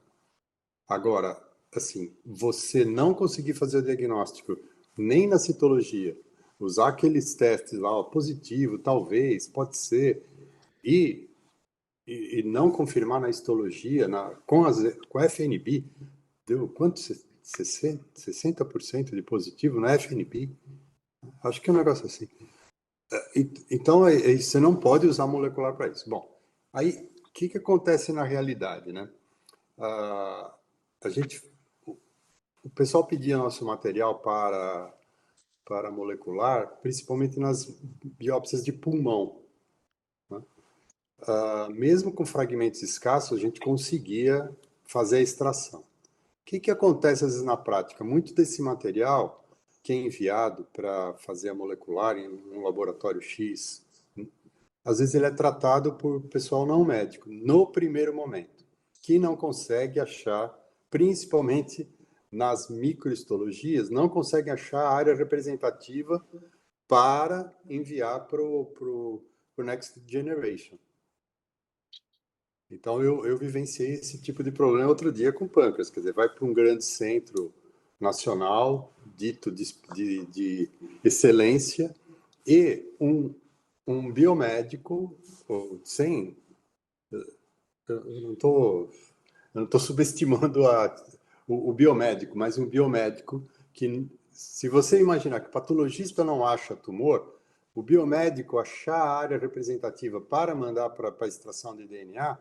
S5: Agora, assim, você não conseguir fazer o diagnóstico nem na citologia, usar aqueles testes lá, ó, positivo, talvez, pode ser, e não confirmar na histologia, com a FNB, deu quanto? 60% de positivo na FNB? Acho que é um negócio assim. Então, você não pode usar molecular para isso. Bom, aí, o que acontece na realidade, né? O pessoal pedia nosso material para molecular, principalmente nas biópsias de pulmão, né? Mesmo com fragmentos escassos, a gente conseguia fazer a extração. O que acontece às vezes na prática? Muito desse material que é enviado para fazer a molecular em um laboratório X, às vezes ele é tratado por pessoal não médico, no primeiro momento, que não consegue achar, principalmente nas microhistologias, não consegue achar a área representativa para enviar para o Next Generation. Então, eu vivenciei esse tipo de problema outro dia com pâncreas, quer dizer, vai para um grande centro nacional, dito de excelência, e um biomédico, sem... Eu não estou subestimando o biomédico, mas um biomédico que, se você imaginar que o patologista não acha tumor, o biomédico achar a área representativa para mandar para a extração de DNA,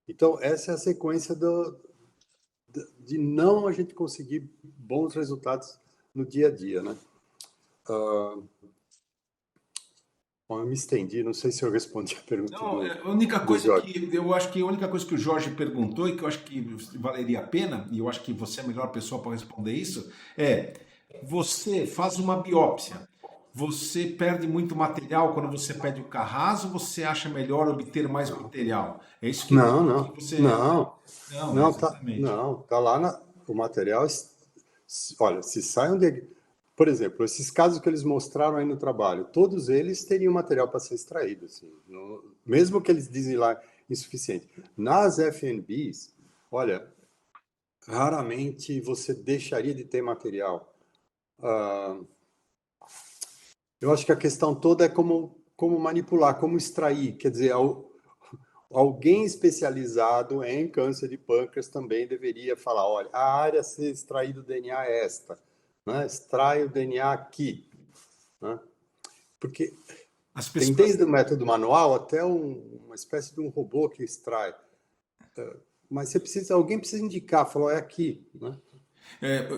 S5: então essa é a sequência de não a gente conseguir bons resultados no dia a dia, né? Bom, eu me estendi, não sei se eu respondi a pergunta
S1: Não, a única
S5: do
S1: coisa
S5: Jorge.
S1: que eu acho que a única coisa que o Jorge perguntou e que eu acho que valeria a pena, e eu acho que você é a melhor pessoa para responder isso, você faz uma biópsia. Você perde muito material quando você pede o Carras ou você acha melhor obter mais material? É isso que
S5: Não,
S1: você. Não, exatamente.
S5: tá lá o material. Olha, se sai por exemplo, esses casos que eles mostraram aí no trabalho, todos eles teriam material para ser extraído, assim, mesmo que eles dizem lá insuficiente. Nas FNBs, olha, raramente você deixaria de ter material. Eu acho que a questão toda é como manipular, como extrair. Quer dizer, alguém especializado em câncer de pâncreas também deveria falar, olha, a área a ser extraído do DNA é esta, né? Extrai o DNA aqui, né? Porque
S1: As
S5: tem
S1: pessoas.
S5: desde o método manual até uma espécie de um robô que extrai. Mas alguém precisa indicar, falar, é aqui, né?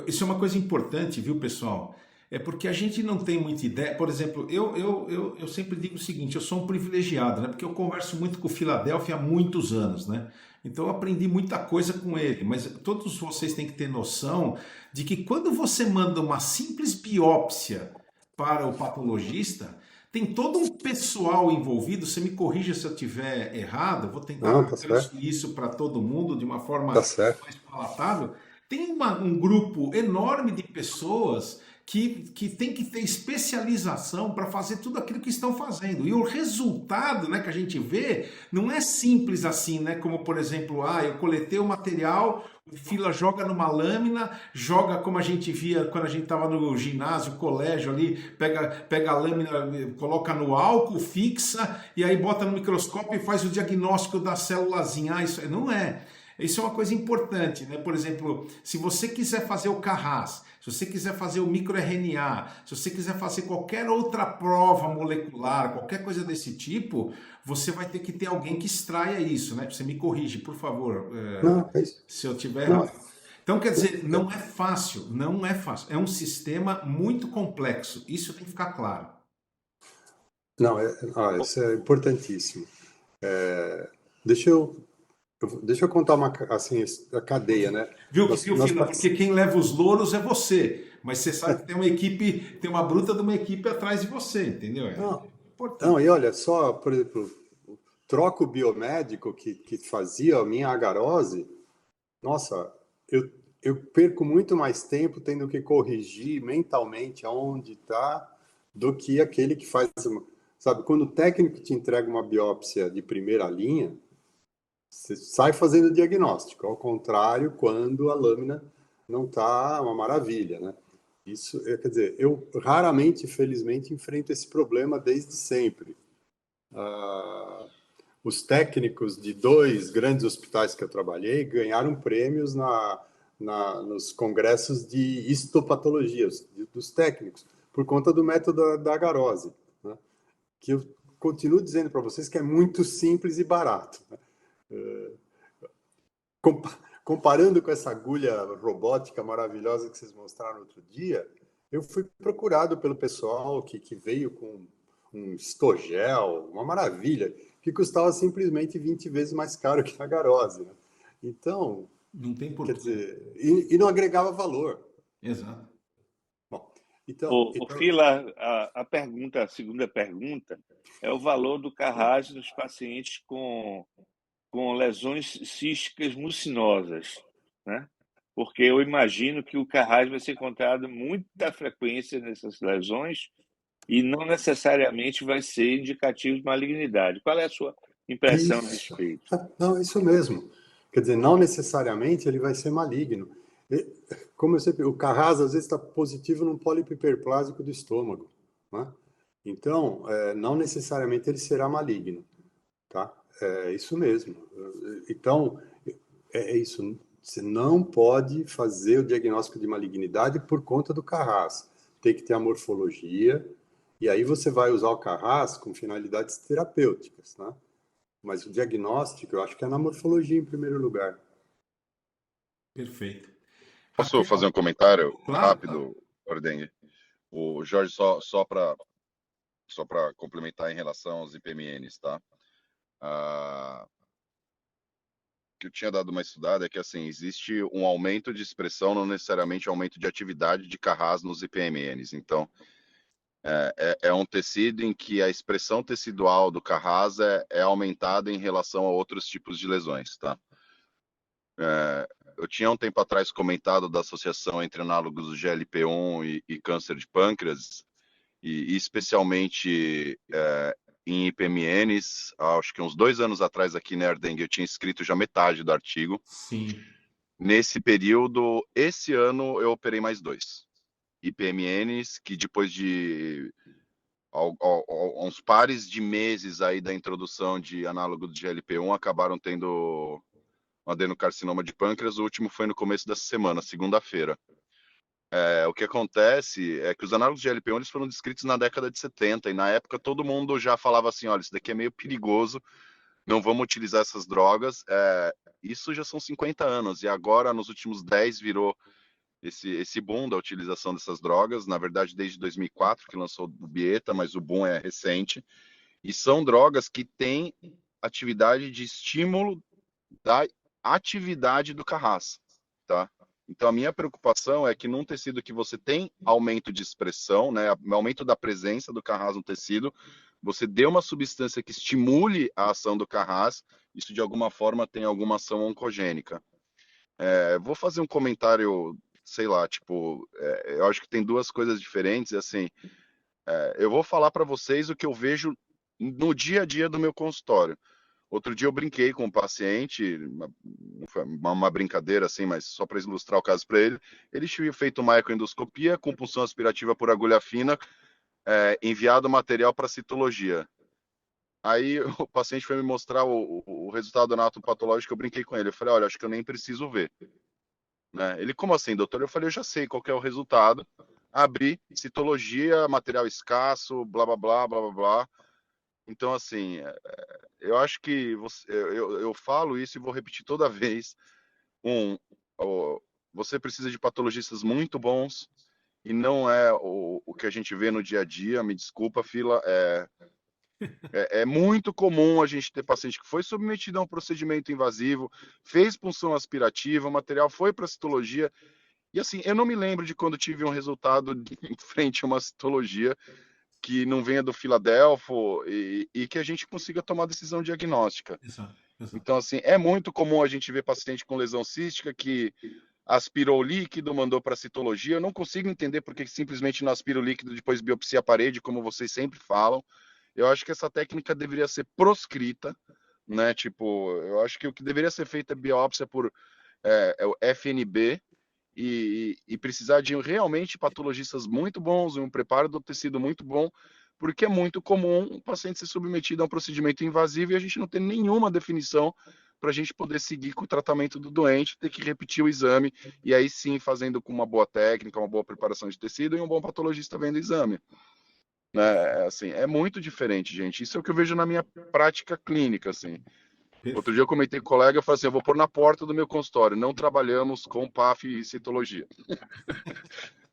S1: Isso é uma coisa importante, viu, pessoal? É porque a gente não tem muita ideia. Por exemplo, eu sempre digo o seguinte: eu sou um privilegiado, né? Porque eu converso muito com o Philadelphia há muitos anos, né? Então eu aprendi muita coisa com ele. Mas todos vocês têm que ter noção de que quando você manda uma simples biópsia para o patologista, tem todo um pessoal envolvido. Você me corrija se eu estiver errado. Eu vou
S5: Não,
S1: tentar
S5: tá certo,
S1: transferir isso para todo mundo de uma
S5: tá
S1: forma
S5: certo.
S1: mais palatável. Tem um grupo enorme de pessoas que tem que ter especialização para fazer tudo aquilo que estão fazendo. E o resultado, né, que a gente vê não é simples assim, né? Como, por exemplo, eu coletei o material, o fila joga numa lâmina, joga como a gente via quando a gente estava no ginásio, colégio ali, pega a lâmina, coloca no álcool, fixa, e aí bota no microscópio e faz o diagnóstico da célulazinha. Isso não é. Isso é uma coisa importante, né? Por exemplo, se você quiser fazer o Carras, se você quiser fazer o microRNA, se você quiser fazer qualquer outra prova molecular, qualquer coisa desse tipo, você vai ter que ter alguém que extraia isso, né? Você me corrige, por favor,
S5: Não, é isso.
S1: se eu tiver
S5: Não,
S1: errado. Então, quer dizer, não é fácil, não é fácil. É um sistema muito complexo. Isso tem que ficar claro.
S5: não, isso é importantíssimo. Deixa eu, deixa eu contar assim, a cadeia, né?
S1: Viu,
S5: Nós,
S1: viu,
S5: nós
S1: Fila?
S5: partic-
S1: Porque quem leva os louros é você. Mas você sabe que tem uma equipe, tem uma bruta de uma equipe atrás de você, entendeu? É
S5: não,
S1: importante.
S5: não, e olha só, por exemplo, o troco biomédico que fazia a minha agarose, nossa, eu perco muito mais tempo tendo que corrigir mentalmente aonde está do que aquele que faz, sabe, quando o técnico te entrega uma biópsia de primeira linha, você sai fazendo o diagnóstico, ao contrário, quando a lâmina não está uma maravilha, né? Isso, quer dizer, eu raramente, felizmente, enfrento esse problema desde sempre. Ah, os técnicos de 2 grandes hospitais que eu trabalhei ganharam prêmios nos congressos de histopatologias dos técnicos, por conta do método da agarose, né? Que eu continuo dizendo para vocês que é muito simples e barato, né? Comparando com essa agulha robótica maravilhosa que vocês mostraram outro dia, eu fui procurado pelo pessoal que veio com um Stogel, uma maravilha, que custava simplesmente 20 vezes mais caro que a Garose, né? Então,
S1: Não tem
S5: quer
S1: porquê.
S5: dizer, e não agregava valor.
S1: Exato.
S5: Bom, então,
S4: O Fila, a segunda pergunta, é o valor do Carras nos pacientes com lesões císticas mucinosas, né? Porque eu imagino que o Carras vai ser encontrado muita frequência nessas lesões e não necessariamente vai ser indicativo de malignidade. Qual é a sua impressão a
S5: isso,
S4: respeito?
S5: não, isso mesmo. Quer dizer, não necessariamente ele vai ser maligno. Como eu sempre, o Carras às vezes está positivo num pólipo hiperplásico do estômago, né? Então, não necessariamente ele será maligno, tá? É isso mesmo. Então, é isso. Você não pode fazer o diagnóstico de malignidade por conta do Carras. Tem que ter a morfologia, e aí você vai usar o Carras com finalidades terapêuticas, né? Mas o diagnóstico, eu acho que é na morfologia em primeiro lugar.
S1: Perfeito.
S3: Posso
S1: Raquel,
S3: fazer um comentário
S1: claro, claro.
S3: rápido, Ordengue? O Jorge, só para complementar em relação aos IPMNs, tá? Ah, que eu tinha dado uma estudada é que, assim, existe um aumento de expressão, não necessariamente aumento de atividade de Carras nos IPMNs. Então, é um tecido em que a expressão tecidual do Carras é aumentada em relação a outros tipos de lesões, tá? Eu tinha um tempo atrás comentado da associação entre análogos do GLP-1 e câncer de pâncreas, e especialmente em IPMNs, acho que uns 2 anos atrás aqui na Erdengue eu tinha escrito já metade do artigo.
S1: Sim.
S3: Nesse período, esse ano eu operei mais 2 IPMNs, que depois de uns pares de meses aí da introdução de análogo do GLP-1 acabaram tendo um adenocarcinoma de pâncreas. O último foi no começo dessa semana, segunda-feira. O que acontece é que os análogos de GLP-1 eles foram descritos na década de 70 e na época todo mundo já falava assim, olha, isso daqui é meio perigoso, não vamos utilizar essas drogas. Isso já são 50 anos e agora nos últimos 10 virou esse boom da utilização dessas drogas, na verdade desde 2004 que lançou o Bieta, mas o boom é recente, e são drogas que têm atividade de estímulo da atividade do Carras, tá? Então a minha preocupação é que num tecido que você tem aumento de expressão, né, aumento da presença do Carras no tecido, você dê uma substância que estimule a ação do Carras, isso de alguma forma tem alguma ação oncogênica. Vou fazer um comentário, sei lá, tipo, eu acho que tem duas coisas diferentes, assim, eu vou falar para vocês o que eu vejo no dia a dia do meu consultório. Outro dia eu brinquei com um paciente, uma brincadeira assim, mas só para ilustrar o caso para ele. Ele tinha feito uma ecoendoscopia com punção aspirativa por agulha fina, enviado material para citologia. Aí o paciente foi me mostrar o resultado anatopatológico, eu brinquei com ele. Eu falei, olha, acho que eu nem preciso ver. Né? Ele, como assim, doutor? Eu falei, eu já sei qual que é o resultado. Abri, citologia, material escasso, blá, blá, blá, blá, blá, blá. Então, assim, eu acho que eu falo isso e vou repetir toda vez. Você precisa de patologistas muito bons e não é o que a gente vê no dia a dia. Me desculpa, Fila. É muito comum a gente ter paciente que foi submetido a um procedimento invasivo, fez punção aspirativa, o material foi para citologia. E assim, eu não me lembro de quando tive um resultado em frente a uma citologia que não venha do Filadelfo e que a gente consiga tomar decisão diagnóstica.
S1: Exato.
S3: Então, assim, é muito comum a gente ver paciente com lesão cística que aspirou o líquido, mandou para citologia. Eu não consigo entender por que simplesmente não aspira o líquido depois biopsia a parede, como vocês sempre falam. Eu acho que essa técnica deveria ser proscrita, né? Tipo, eu acho que o que deveria ser feito é biópsia por o FNB, e precisar de realmente patologistas muito bons, um preparo do tecido muito bom, porque é muito comum o paciente ser submetido a um procedimento invasivo e a gente não ter nenhuma definição para a gente poder seguir com o tratamento do doente, ter que repetir o exame, e aí sim fazendo com uma boa técnica, uma boa preparação de tecido e um bom patologista vendo o exame. Assim, é muito diferente, gente. Isso é o que eu vejo na minha prática clínica, assim. Outro dia eu comentei com o colega, eu falei assim, eu vou pôr na porta do meu consultório, não trabalhamos com PAF e citologia.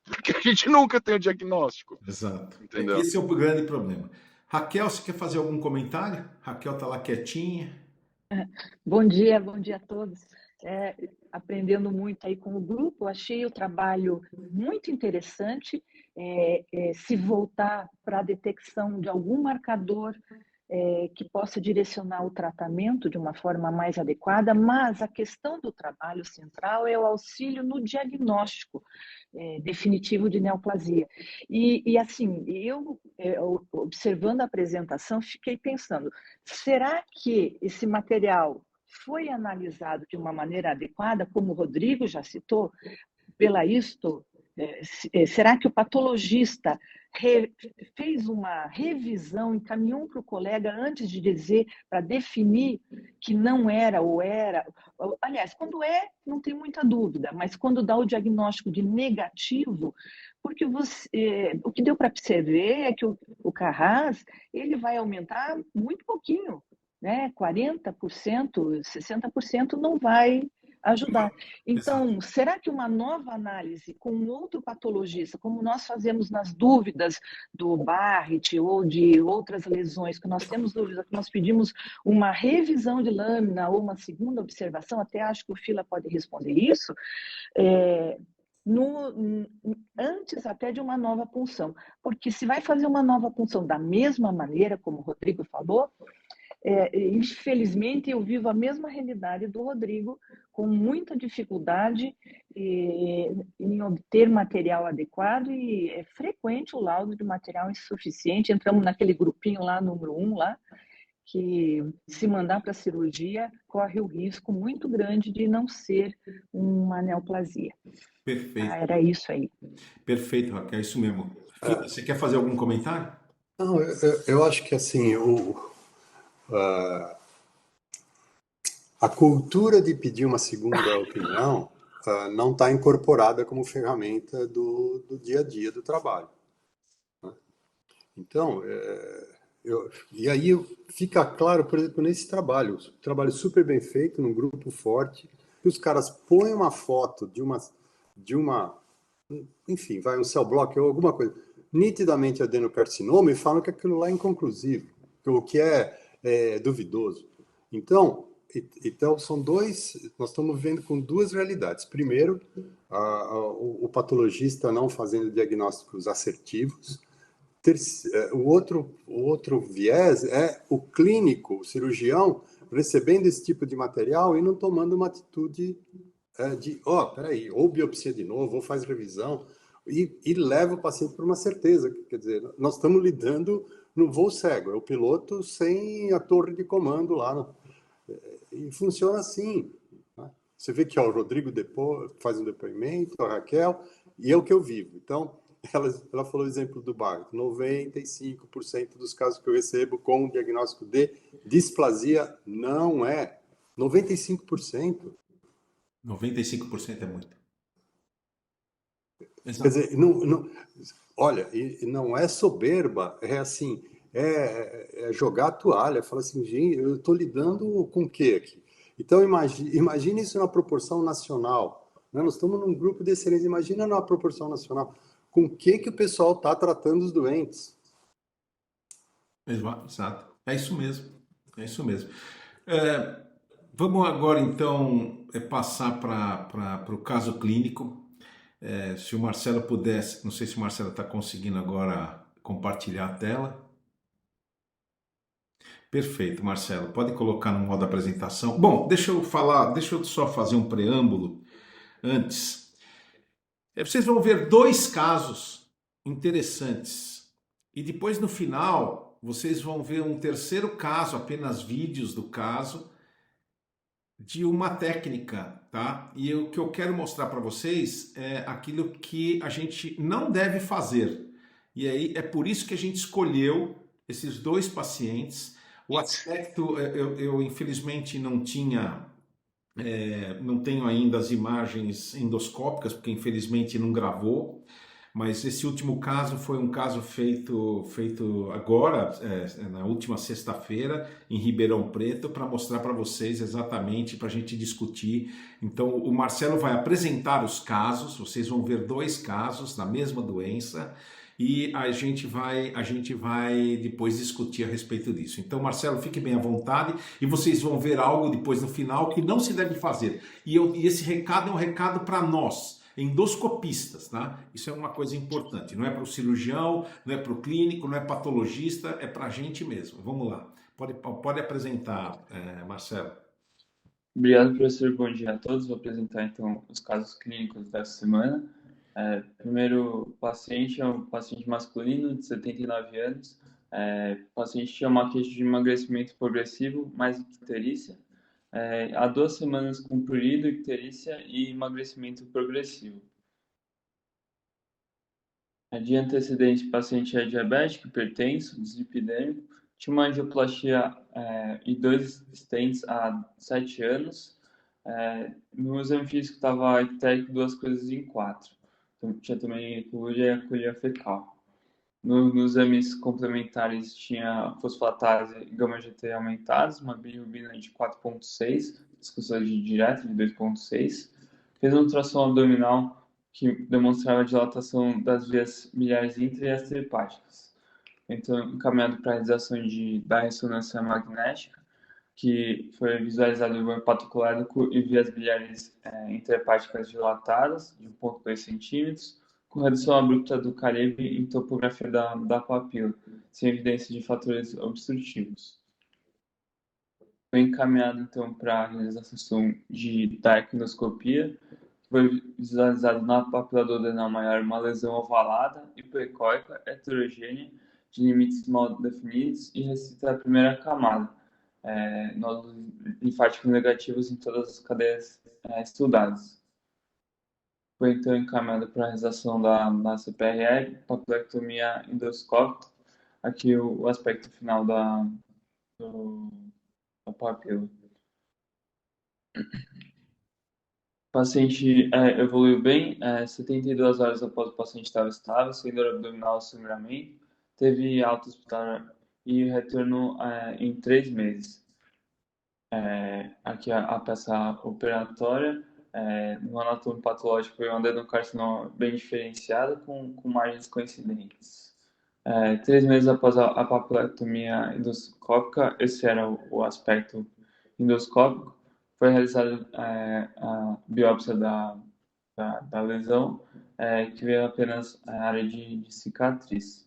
S3: Porque a gente nunca tem o diagnóstico.
S1: Exato.
S3: Entendeu?
S1: Esse é o grande problema. Raquel, você quer fazer algum comentário? Raquel está lá quietinha.
S6: Bom dia a todos. Aprendendo muito aí com o grupo, achei o trabalho muito interessante. Se voltar para a detecção de algum marcador que possa direcionar o tratamento de uma forma mais adequada, mas a questão do trabalho central é o auxílio no diagnóstico definitivo de neoplasia. E assim, eu observando a apresentação, fiquei pensando, será que esse material foi analisado de uma maneira adequada, como o Rodrigo já citou, pela ISTO? Será que o patologista fez uma revisão, encaminhou para o colega antes de dizer, para definir que não era ou era? Aliás, quando não tem muita dúvida, mas quando dá o diagnóstico de negativo, porque o que deu para perceber é que o Carras ele vai aumentar muito pouquinho, né? 40%, 60% não vai ajudar. Então, será que uma nova análise com outro patologista, como nós fazemos nas dúvidas do Barrett ou de outras lesões, que nós temos dúvida, que nós pedimos uma revisão de lâmina ou uma segunda observação, até acho que o Fila pode responder isso, antes até de uma nova punção. Porque se vai fazer uma nova punção da mesma maneira, como o Rodrigo falou, infelizmente eu vivo a mesma realidade do Rodrigo, com muita dificuldade em obter material adequado, e é frequente o laudo de material insuficiente. Entramos naquele grupinho lá, número 1 lá, que se mandar para cirurgia corre o risco muito grande de não ser uma neoplasia.
S1: Perfeito.
S6: Era isso aí.
S1: Perfeito, Raquel, é isso mesmo. Você quer fazer algum comentário?
S5: Não, eu acho que assim, a cultura de pedir uma segunda opinião não está incorporada como ferramenta do dia a dia do trabalho. Né? Então, e aí fica claro, por exemplo, nesse trabalho super bem feito, num grupo forte, que os caras põem uma foto de de uma, enfim, vai um cell block ou alguma coisa, nitidamente adenocarcinoma, e falam que aquilo lá é inconclusivo, o que é duvidoso. Então, são nós estamos vendo com duas realidades. Primeiro, o patologista não fazendo diagnósticos assertivos. O outro viés é o clínico, o cirurgião, recebendo esse tipo de material e não tomando uma atitude peraí, ou biopsia de novo, ou faz revisão, e leva o paciente para uma certeza. Quer dizer, nós estamos lidando no voo cego, é o piloto sem a torre de comando lá. E funciona assim. Né? Você vê que o Rodrigo faz um depoimento, a Raquel, e é o que eu vivo. Então, ela falou o exemplo do Barreto. 95% dos casos que eu recebo com o diagnóstico de displasia não é. 95%.
S1: 95% é muito. Exato.
S5: Quer dizer, olha, não é soberba, é assim, é jogar a toalha, fala assim, gente, eu estou lidando com o quê aqui? Então, imagine isso na proporção nacional. Né? Nós estamos num grupo de excelência, imagina na proporção nacional. Com o que o pessoal está tratando os doentes?
S1: Exato. É isso mesmo. É isso mesmo. Vamos agora, então, passar para o caso clínico. Se o Marcelo pudesse, não sei se o Marcelo está conseguindo agora compartilhar a tela. Perfeito, Marcelo. Pode colocar no modo apresentação. Bom, deixa eu só fazer um preâmbulo antes. Vocês vão ver dois casos interessantes. E depois, no final, vocês vão ver um terceiro caso, apenas vídeos do caso, de uma técnica, tá? E o que eu quero mostrar para vocês é aquilo que a gente não deve fazer. E aí é por isso que a gente escolheu esses dois pacientes. O aspecto, eu infelizmente não tenho ainda as imagens endoscópicas, porque infelizmente não gravou. Mas esse último caso foi um caso feito agora, na última sexta-feira, em Ribeirão Preto, para mostrar para vocês exatamente, para a gente discutir. Então, o Marcelo vai apresentar os casos, vocês vão ver dois casos da mesma doença, e a gente vai depois discutir a respeito disso. Então, Marcelo, fique bem à vontade, e vocês vão ver algo depois no final que não se deve fazer. E esse recado é um recado para nós, endoscopistas, tá? Isso é uma coisa importante. Não é para o cirurgião, não é para o clínico, não é patologista, é para a gente mesmo. Vamos lá. Pode apresentar, Marcelo.
S7: Obrigado, professor. Bom dia a todos. Vou apresentar, então, os casos clínicos dessa semana. Primeiro paciente é um paciente masculino de 79 anos. O paciente tinha uma queixa de emagrecimento progressivo, mais icterícia. Há 2 semanas com prurido, icterícia e emagrecimento progressivo. De antecedente, o paciente é diabético, hipertenso, dislipidêmico, tinha uma angioplastia e 2 stents há 7 anos. No exame físico estava ictérico 2 coisas em 4. Então, tinha também ecologia e acolhia fecal. Nos exames complementares tinha fosfatase e gama-GT aumentados, uma bilirrubina de 4,6, viscosidade direta de 2,6. Fez uma ultrassom abdominal que demonstrava a dilatação das vias biliares intra e extrahepáticas. Então, encaminhado para a realização da ressonância magnética, que foi visualizado o hepatocolar e vias biliares intrahepáticas dilatadas, de 1,2 centímetros, com redução abrupta do Caribe em topografia da papila, sem evidência de fatores obstrutivos. Foi encaminhado, então, para a realização da equinoscopia, foi visualizado na papila do adenal maior uma lesão ovalada, hipoecóica, heterogênea, de limites mal definidos e restrita à primeira camada, nódulos linfáticos negativos em todas as cadeias estudadas. Foi então encaminhado para a realização da CPRL, papilectomia endoscópica, aqui o aspecto final da papila. O paciente evoluiu bem, 72 horas após o paciente estava estável, sem dor abdominal ou sangramento, teve alta hospitalar e retorno em 3 meses. Aqui a peça operatória, no anatoma patológico foi um adenocarcinoma bem diferenciado, com margens coincidentes. 3 meses após a papilectomia endoscópica, esse era o aspecto endoscópico, foi realizada a biópsia da lesão, que veio apenas a área de cicatriz.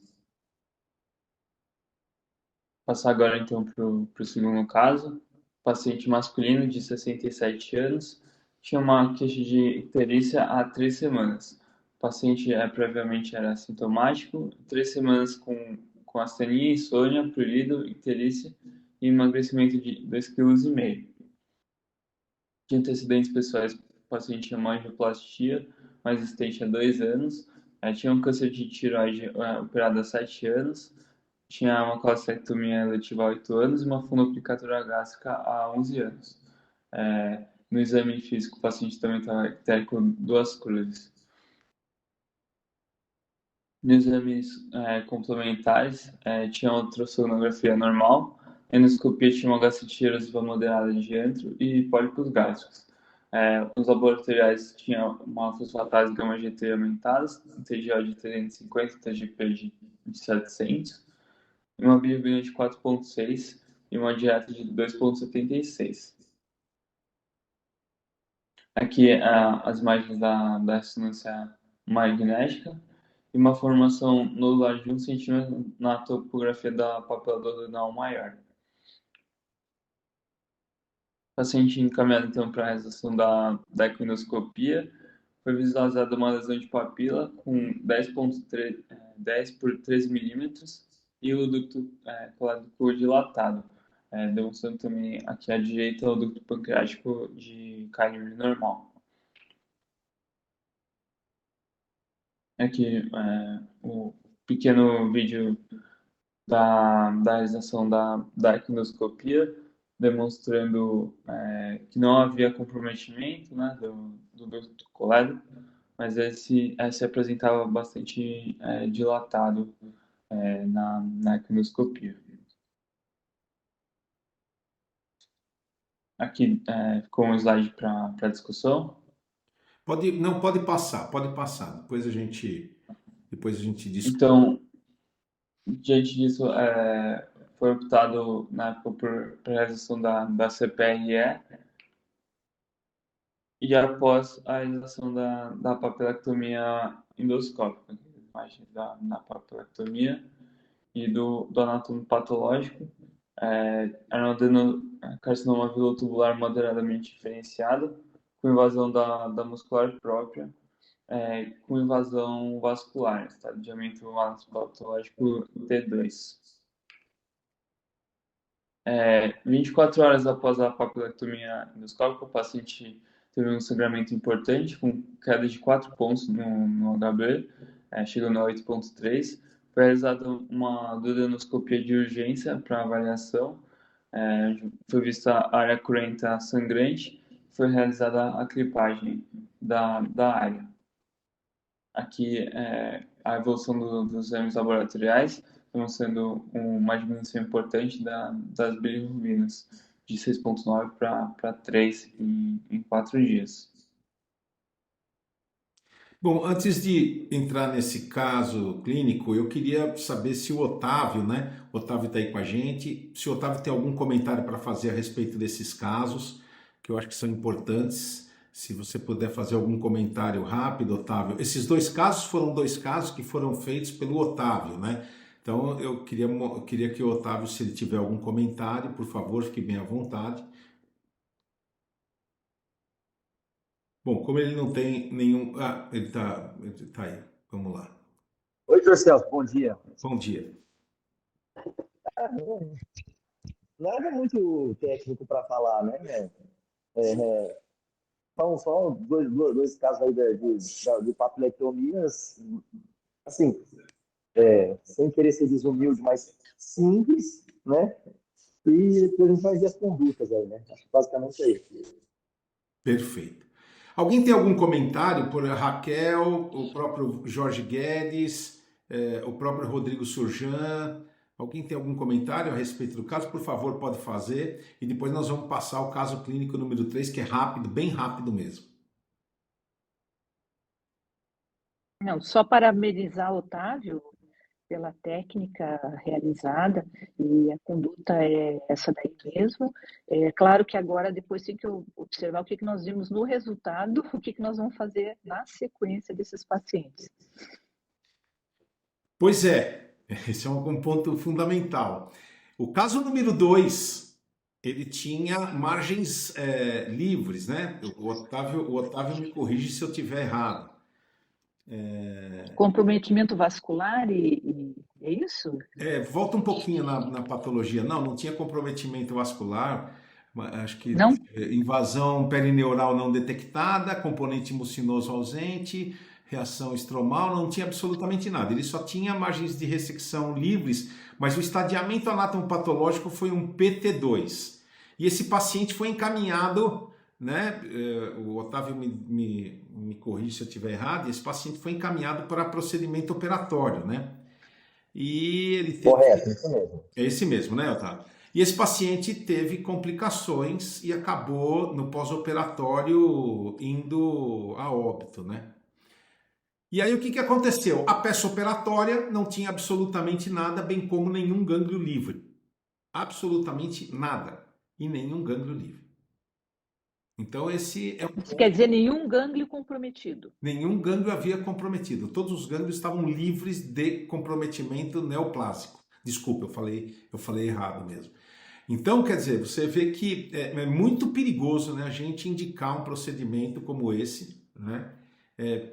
S7: Passar agora então para o segundo caso. Paciente masculino de 67 anos, tinha uma queixa de icterícia há 3 semanas. O paciente previamente era assintomático, 3 semanas com astenia, insônia, prurido, icterícia e emagrecimento de 2,5 kg. De antecedentes pessoais, o paciente tinha uma angioplastia mais existente há 2 anos, tinha um câncer de tireoide operado há 7 anos, tinha uma colestectomia letiva há 8 anos e uma fundoplicatura gástrica há 11 anos. No exame físico, o paciente também estava ictérico 2 cruzes. Nos exames complementares, tinha ultrassonografia normal, endoscopia tinha uma gastrite erosiva moderada de antro e pólipos gástricos. Os laboratoriais tinham uma fosfatase gama-GT aumentadas, TGO de 350, TGP de 700, uma bilirrubina de 4,6 e uma dieta de 2,76. Aqui as imagens da ressonância magnética e uma formação nodular de 1 cm na topografia da papila duodenal maior. O paciente encaminhado então para a realização da equinooscopia, foi visualizada uma lesão de papila com 10 por 13 milímetros e o ducto colédoco dilatado, demonstrando também aqui à direita o ducto pancreático de calibre normal. Aqui o pequeno vídeo da realização da equinooscopia, demonstrando que não havia comprometimento, né, do ducto colédoco, mas esse se apresentava bastante dilatado na equinooscopia. Aqui ficou um slide para discussão.
S1: Pode passar. Depois a gente discute.
S7: Então, diante disso, foi optado na época por realização da CPRE e após a realização da papilectomia endoscópica, imagem da papilectomia e do anatomo patológico, era um adenocarcinoma vilotubular moderadamente diferenciado, com invasão da muscular própria, com invasão vascular, estado de diâmetro patológico T2. 24 horas após a papilectomia endoscópica, o paciente teve um sangramento importante, com queda de 4 pontos no HB, chegando a 8,3. Foi realizada uma duodenoscopia de urgência para avaliação, foi vista a área cruenta sangrante, foi realizada a clipagem da área. Aqui a evolução dos exames laboratoriais, demonstrando uma diminuição importante das bilirrubinas, de 6,9 para 3 em 4 dias.
S1: Bom, antes de entrar nesse caso clínico, eu queria saber se o Otávio, né? O Otávio está aí com a gente, se o Otávio tem algum comentário para fazer a respeito desses casos, que eu acho que são importantes. Se você puder fazer algum comentário rápido, Otávio. Esses 2 casos foram 2 casos que foram feitos pelo Otávio, né? Então, eu queria que o Otávio, se ele tiver algum comentário, por favor, fique bem à vontade. Bom, como ele não tem nenhum... ele tá aí. Vamos lá.
S8: Oi, Celso, bom dia.
S1: Bom dia.
S8: Nada muito técnico para falar, né? São dois casos aí de papilectomias, assim, sem querer ser desumilde, mas simples, né? E depois a gente vai ver as condutas aí, né? Acho que basicamente é isso.
S1: Perfeito. Alguém tem algum comentário por Raquel, o próprio Jorge Guedes, o próprio Rodrigo Surjan? Alguém tem algum comentário a respeito do caso? Por favor, pode fazer. E depois nós vamos passar ao caso clínico número 3, que é rápido, bem rápido mesmo.
S6: Não, só parabenizar o Otávio pela técnica realizada, e a conduta é essa daí mesmo. É claro que agora, depois tem que observar o que nós vimos no resultado, o que nós vamos fazer na sequência desses pacientes.
S1: Pois é, esse é um ponto fundamental. O caso número 2, ele tinha margens livres, né? O Otávio me corrige se eu estiver errado.
S6: Comprometimento vascular e é isso?
S1: Volta um pouquinho na patologia. Não tinha comprometimento vascular, acho que
S6: Não?
S1: invasão perineural não detectada, componente mucinoso ausente, reação estromal, não tinha absolutamente nada. Ele só tinha margens de ressecção livres, mas o estadiamento anatomopatológico foi um PT2. E esse paciente foi encaminhado, né? O Otávio me corrige se eu estiver errado, esse paciente foi encaminhado para procedimento operatório, né? E ele teve...
S8: Correto, isso mesmo.
S1: É esse mesmo, né, Otávio? E esse paciente teve complicações e acabou no pós-operatório indo a óbito, né? E aí o que aconteceu? A peça operatória não tinha absolutamente nada, bem como nenhum gânglio livre. Absolutamente nada. E nenhum gânglio livre. Então esse é
S6: Isso quer dizer nenhum gânglio comprometido.
S1: Nenhum gânglio havia comprometido. Todos os gânglios estavam livres de comprometimento neoplásico. Desculpa, eu falei errado mesmo. Então, quer dizer, você vê que é muito perigoso, né, a gente indicar um procedimento como esse, né,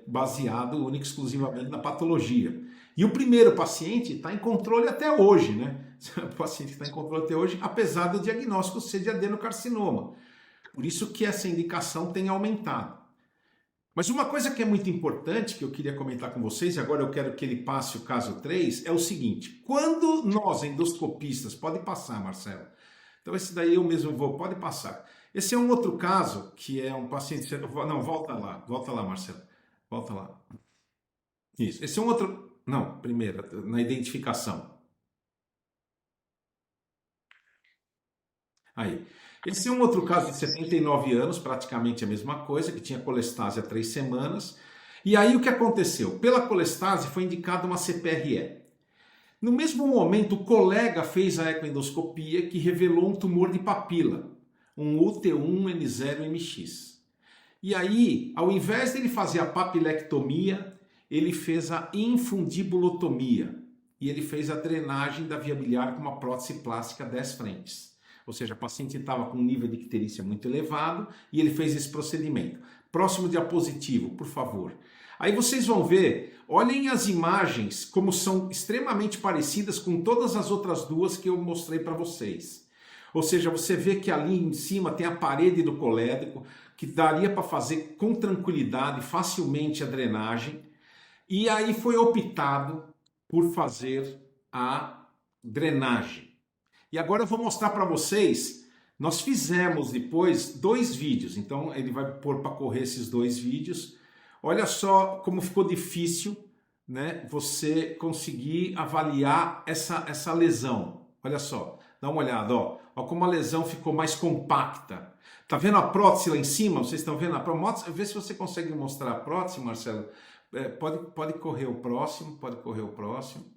S1: baseado única e exclusivamente na patologia. E o primeiro paciente está em controle até hoje, né? O paciente está em controle até hoje, apesar do diagnóstico ser de adenocarcinoma. Por isso que essa indicação tem aumentado. Mas uma coisa que é muito importante, que eu queria comentar com vocês, e agora eu quero que ele passe o caso 3, é o seguinte: quando nós, endoscopistas, pode passar, Marcelo. Então esse daí eu mesmo vou, pode passar. Esse é um outro caso, que é um paciente... Não, volta lá, Marcelo. Volta lá. Isso, esse é um outro... Não, primeiro, na identificação. Aí. Esse é um outro caso de 79 anos, praticamente a mesma coisa, que tinha colestase há 3 semanas. E aí o que aconteceu? Pela colestase foi indicada uma CPRE. No mesmo momento, o colega fez a ecoendoscopia que revelou um tumor de papila, um UT1N0MX. E aí, ao invés de ele fazer a papilectomia, ele fez a infundibulotomia. E ele fez a drenagem da via biliar com uma prótese plástica 10 frentes. Ou seja, a paciente estava com um nível de icterícia muito elevado e ele fez esse procedimento. Próximo diapositivo, por favor. Aí vocês vão ver, olhem as imagens como são extremamente parecidas com todas as outras duas que eu mostrei para vocês. Ou seja, você vê que ali em cima tem a parede do colédoco, que daria para fazer com tranquilidade, facilmente a drenagem. E aí foi optado por fazer a drenagem. E agora eu vou mostrar para vocês, nós fizemos depois 2 vídeos, então ele vai pôr para correr esses 2 vídeos. Olha só como ficou difícil, né, você conseguir avaliar essa lesão. Olha só, dá uma olhada, ó como a lesão ficou mais compacta. Tá vendo a prótese lá em cima? Vocês estão vendo a prótese? Vê se você consegue mostrar a prótese, Marcelo. Pode correr o próximo,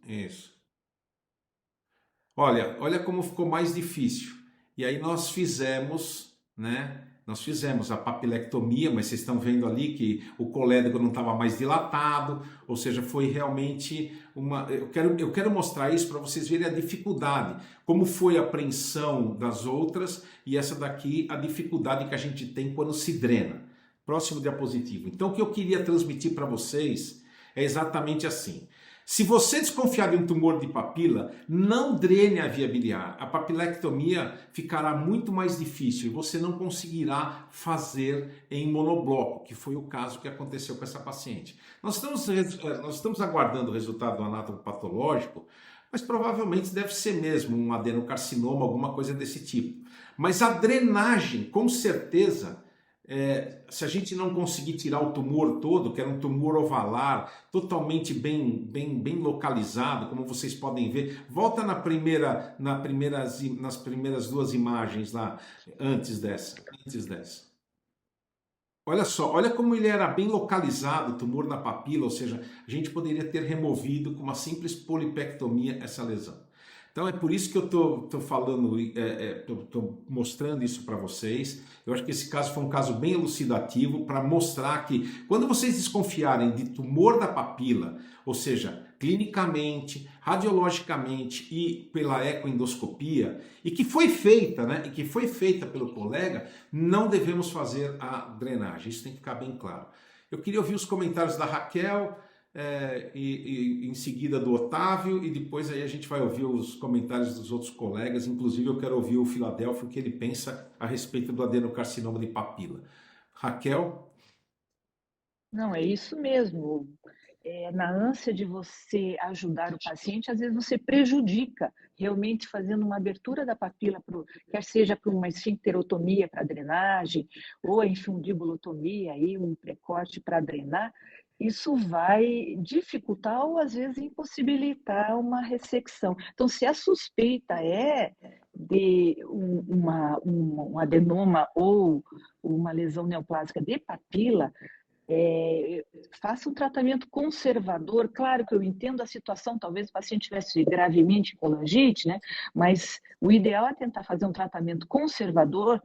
S1: isso. Olha como ficou mais difícil. E aí nós fizemos, né? Nós fizemos a papilectomia, mas vocês estão vendo ali que o colédoco não estava mais dilatado, ou seja, foi realmente uma... Eu quero mostrar isso para vocês verem a dificuldade, como foi a apreensão das outras e essa daqui, a dificuldade que a gente tem quando se drena. Próximo diapositivo. Então o que eu queria transmitir para vocês é exatamente assim. Se você desconfiar de um tumor de papila, não drene a via biliar. A papilectomia ficará muito mais difícil e você não conseguirá fazer em monobloco, que foi o caso que aconteceu com essa paciente. Nós estamos aguardando o resultado do anatomopatológico, mas provavelmente deve ser mesmo um adenocarcinoma, alguma coisa desse tipo. Mas a drenagem, com certeza... se a gente não conseguir tirar o tumor todo, que era um tumor ovalar, totalmente bem localizado, como vocês podem ver, volta nas primeiras 2 imagens lá, antes dessa. Olha só, olha como ele era bem localizado, o tumor na papila, ou seja, a gente poderia ter removido com uma simples polipectomia essa lesão. Então é por isso que eu tô falando, tô mostrando isso para vocês. Eu acho que esse caso foi um caso bem elucidativo para mostrar que quando vocês desconfiarem de tumor da papila, ou seja, clinicamente, radiologicamente e pela ecoendoscopia, e que foi feita, né? E que foi feita pelo colega, não devemos fazer a drenagem. Isso tem que ficar bem claro. Eu queria ouvir os comentários da Raquel, e em seguida do Otávio, e depois aí a gente vai ouvir os comentários dos outros colegas. Inclusive eu quero ouvir o Filadélfio, o que ele pensa a respeito do adenocarcinoma de papila. Raquel?
S6: Não, é isso mesmo. Na ânsia de você ajudar o paciente, às vezes você prejudica, realmente fazendo uma abertura da papila, quer seja para uma esfincterotomia para drenagem, ou a infundibulotomia, aí, um precorte para drenar. Isso vai dificultar ou às vezes impossibilitar uma ressecção. Então, se a suspeita é de um adenoma ou uma lesão neoplásica de papila, faça um tratamento conservador. Claro que eu entendo a situação, talvez o paciente tivesse gravemente colangite, né? Mas o ideal é tentar fazer um tratamento conservador,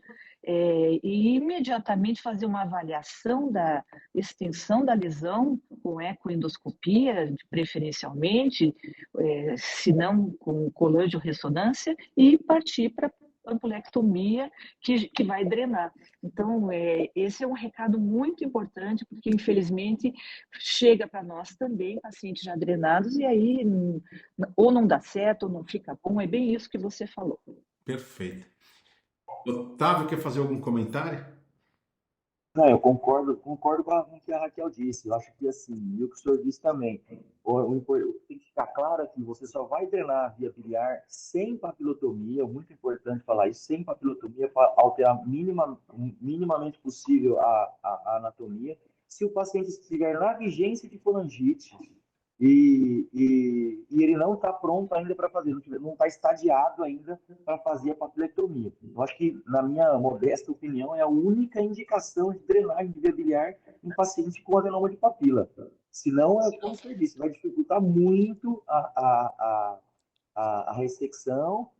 S6: e imediatamente fazer uma avaliação da extensão da lesão com ecoendoscopia, preferencialmente, se não com colangio-ressonância, e partir para ampulectomia que vai drenar. Então, esse é um recado muito importante, porque infelizmente chega para nós também pacientes já drenados, e aí ou não dá certo, ou não fica bom. É bem isso que você falou.
S1: Perfeito. Otávio, quer fazer algum comentário?
S8: Não, eu concordo com o que a Raquel disse. Eu acho que, assim, e o que o senhor disse também, tem que ficar claro aqui, você só vai drenar a via biliar sem papilotomia, é muito importante falar isso, sem papilotomia, para alterar minimamente possível a anatomia. Se o paciente estiver na vigência de colangite, e ele não está pronto ainda para fazer, não está estadiado ainda para fazer a papilectomia. Eu acho que, na minha modesta opinião, é a única indicação de drenagem de via biliar em paciente com adenoma de papila. Senão, como você disse, vai dificultar muito a ressecção,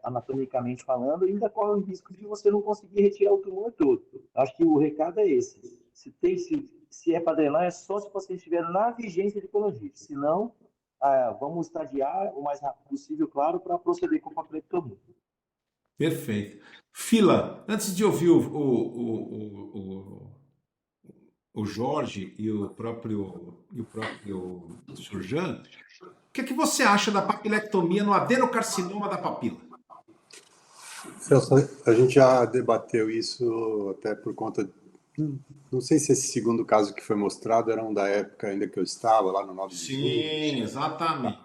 S8: anatomicamente falando, e ainda corre o risco de você não conseguir retirar o tumor todo. Acho que o recado é esse. Se é para drenar, é só se o paciente estiver na vigência de colangite. Se não, vamos estadiar o mais rápido possível, claro, para proceder com a papilectomia.
S1: Perfeito. Fila, antes de ouvir o Jorge e o próprio Surjan, o que é que você acha da papilectomia no adenocarcinoma da papila?
S5: Celso, a gente já debateu isso até por conta. Não sei se esse segundo caso que foi mostrado era um da época ainda que eu estava lá no 9 de julho.
S1: Sim, exatamente.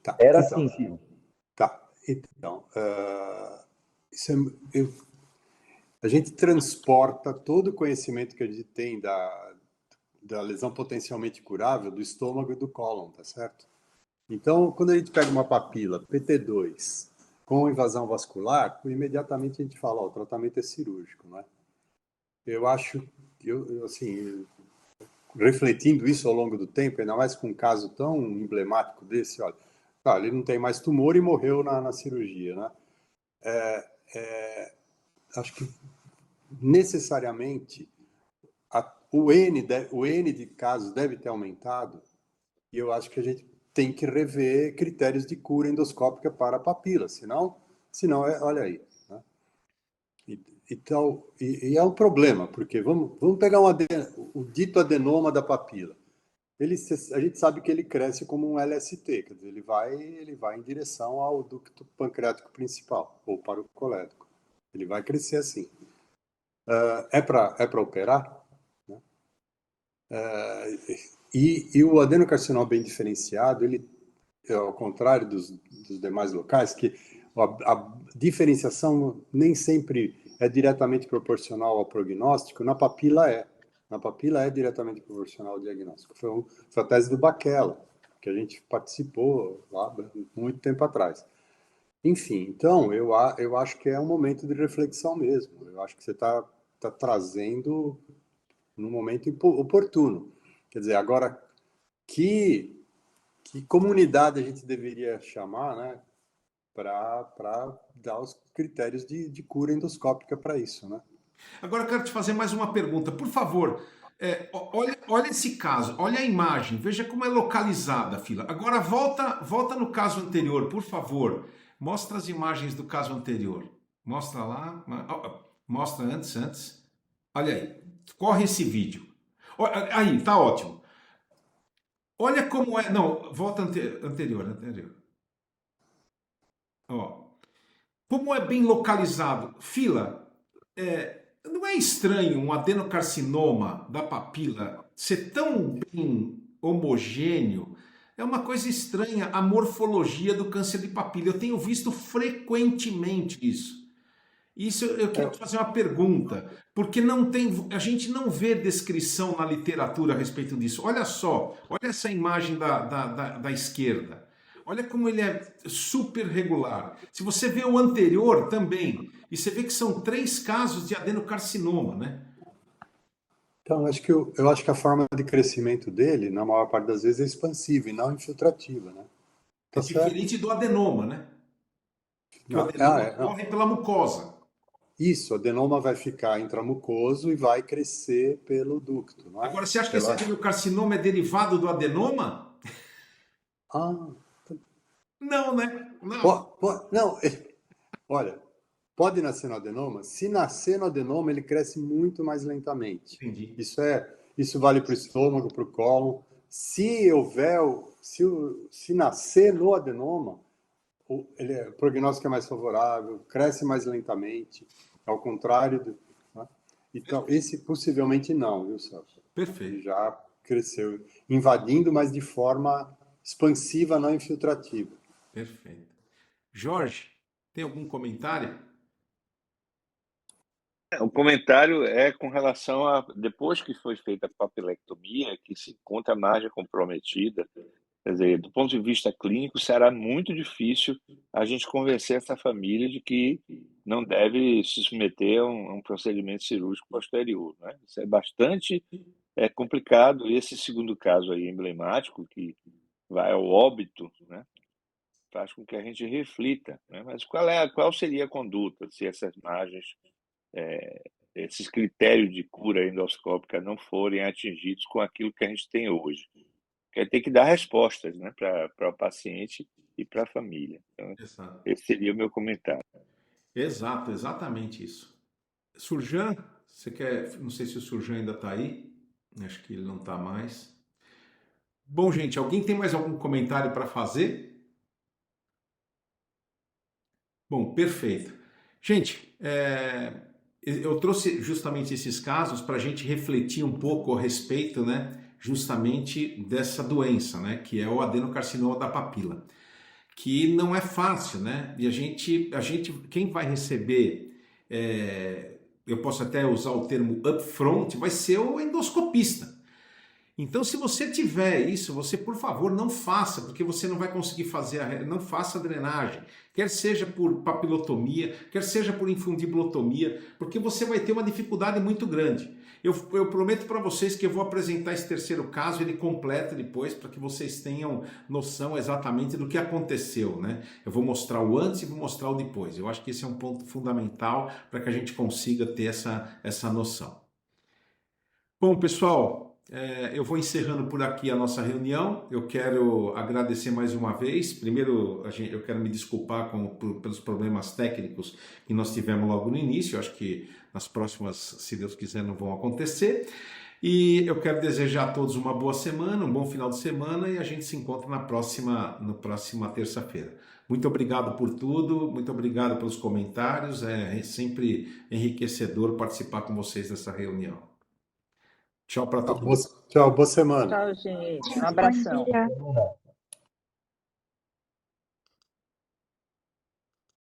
S5: Tá.
S8: Era
S5: Então,
S8: assim, filho.
S5: Tá. Então, a gente transporta todo o conhecimento que a gente tem da lesão potencialmente curável do estômago e do cólon, tá certo? Então, quando a gente pega uma papila PT2 com invasão vascular, imediatamente a gente fala, o tratamento é cirúrgico, né? Eu acho, assim, refletindo isso ao longo do tempo, ainda mais com um caso tão emblemático desse, olha, ele não tem mais tumor e morreu na cirurgia, né? Acho que necessariamente o N de casos deve ter aumentado, e eu acho que a gente tem que rever critérios de cura endoscópica para a papila, senão olha aí. Né? Então, é um problema, porque vamos pegar o dito adenoma da papila. A gente sabe que ele cresce como um LST, quer dizer, ele vai em direção ao ducto pancreático principal, ou para o colédoco. Ele vai crescer assim. É para operar? Né? E o adenocarcinoma bem diferenciado, ele, ao contrário dos demais locais, que a diferenciação nem sempre é diretamente proporcional ao prognóstico, na papila é. Na papila é diretamente proporcional ao diagnóstico. Foi a tese do Baquela, que a gente participou lá muito tempo atrás. Enfim, então, eu acho que é um momento de reflexão mesmo. Eu acho que você está trazendo no momento oportuno. Quer dizer, agora, que comunidade a gente deveria chamar, né, para dar os critérios de cura endoscópica para isso, né?
S1: Agora eu quero te fazer mais uma pergunta. Por favor, olha esse caso, olha a imagem, veja como é localizada, Fila. Agora volta no caso anterior, por favor. Mostra as imagens do caso anterior. Mostra lá. Mostra antes. Olha aí. Corre esse vídeo. Aí, tá ótimo. Olha como é. Não, volta anterior. Ó. Como é bem localizado. Fila, não é estranho um adenocarcinoma da papila ser tão bem homogêneo? É uma coisa estranha a morfologia do câncer de papila. Eu tenho visto frequentemente isso. Isso eu quero te fazer uma pergunta, porque a gente não vê descrição na literatura a respeito disso. Olha só, olha essa imagem da esquerda. Olha como ele é super regular. Se você vê o anterior também, e você vê que são 3 casos de adenocarcinoma, né?
S5: Então, eu acho que a forma de crescimento dele, na maior parte das vezes, é expansiva e não infiltrativa, né?
S1: É diferente do adenoma, né? Porque o adenoma corre pela mucosa.
S5: Isso, o adenoma vai ficar intramucoso e vai crescer pelo ducto, não é?
S1: Agora, você acha que esse adenocarcinoma é derivado do adenoma? Não, né? Não.
S5: Não, olha, pode nascer no adenoma. Se nascer no adenoma, ele cresce muito mais lentamente.
S1: Entendi.
S5: Isso vale para o estômago, para o cólon. Se nascer no adenoma, o prognóstico é mais favorável, cresce mais lentamente, ao contrário né? Então, esse possivelmente não, viu, Celso?
S1: Perfeito.
S5: Ele já cresceu, invadindo, mas de forma expansiva, não infiltrativa.
S1: Perfeito. Jorge, tem algum comentário?
S4: O comentário é com relação a, depois que foi feita a papilectomia, que se encontra a margem comprometida, quer dizer, do ponto de vista clínico, será muito difícil a gente convencer essa família de que não deve se submeter a um procedimento cirúrgico posterior, né? Isso é bastante complicado. Esse segundo caso aí, emblemático, que vai ao óbito, né? Faz com que a gente reflita, né? Mas qual seria a conduta se essas margens, esses critérios de cura endoscópica não forem atingidos com aquilo que a gente tem hoje? Porque tem que dar respostas, né, para o paciente e para a família. Então, esse seria o meu comentário.
S1: Exato, exatamente isso. Surjan, você quer... Não sei se o Surjan ainda está aí. Acho que ele não está mais. Bom, gente, alguém tem mais algum comentário para fazer? Bom, perfeito. Gente, eu trouxe justamente esses casos para a gente refletir um pouco a respeito, né, justamente dessa doença, né, que é o adenocarcinoma da papila, que não é fácil, né? E a gente, quem vai receber, eu posso até usar o termo upfront, vai ser o endoscopista. Então, se você tiver isso, você, por favor, não faça, porque você não vai conseguir fazer, não faça a drenagem, quer seja por papilotomia, quer seja por infundibulotomia, porque você vai ter uma dificuldade muito grande. Eu prometo para vocês que eu vou apresentar esse terceiro caso, ele completo depois, para que vocês tenham noção exatamente do que aconteceu, né? Eu vou mostrar o antes e vou mostrar o depois. Eu acho que esse é um ponto fundamental para que a gente consiga ter essa noção. Bom, pessoal, eu vou encerrando por aqui a nossa reunião. Eu quero agradecer mais uma vez. Primeiro, eu quero me desculpar pelos problemas técnicos que nós tivemos logo no início. Eu acho que nas próximas, se Deus quiser, não vão acontecer. E eu quero desejar a todos uma boa semana, um bom final de semana, e a gente se encontra na próxima terça-feira. Muito obrigado por tudo, muito obrigado pelos comentários. É sempre enriquecedor participar com vocês dessa reunião. Tchau para todos.
S5: Tchau, boa semana.
S6: Tchau, gente. Um abração.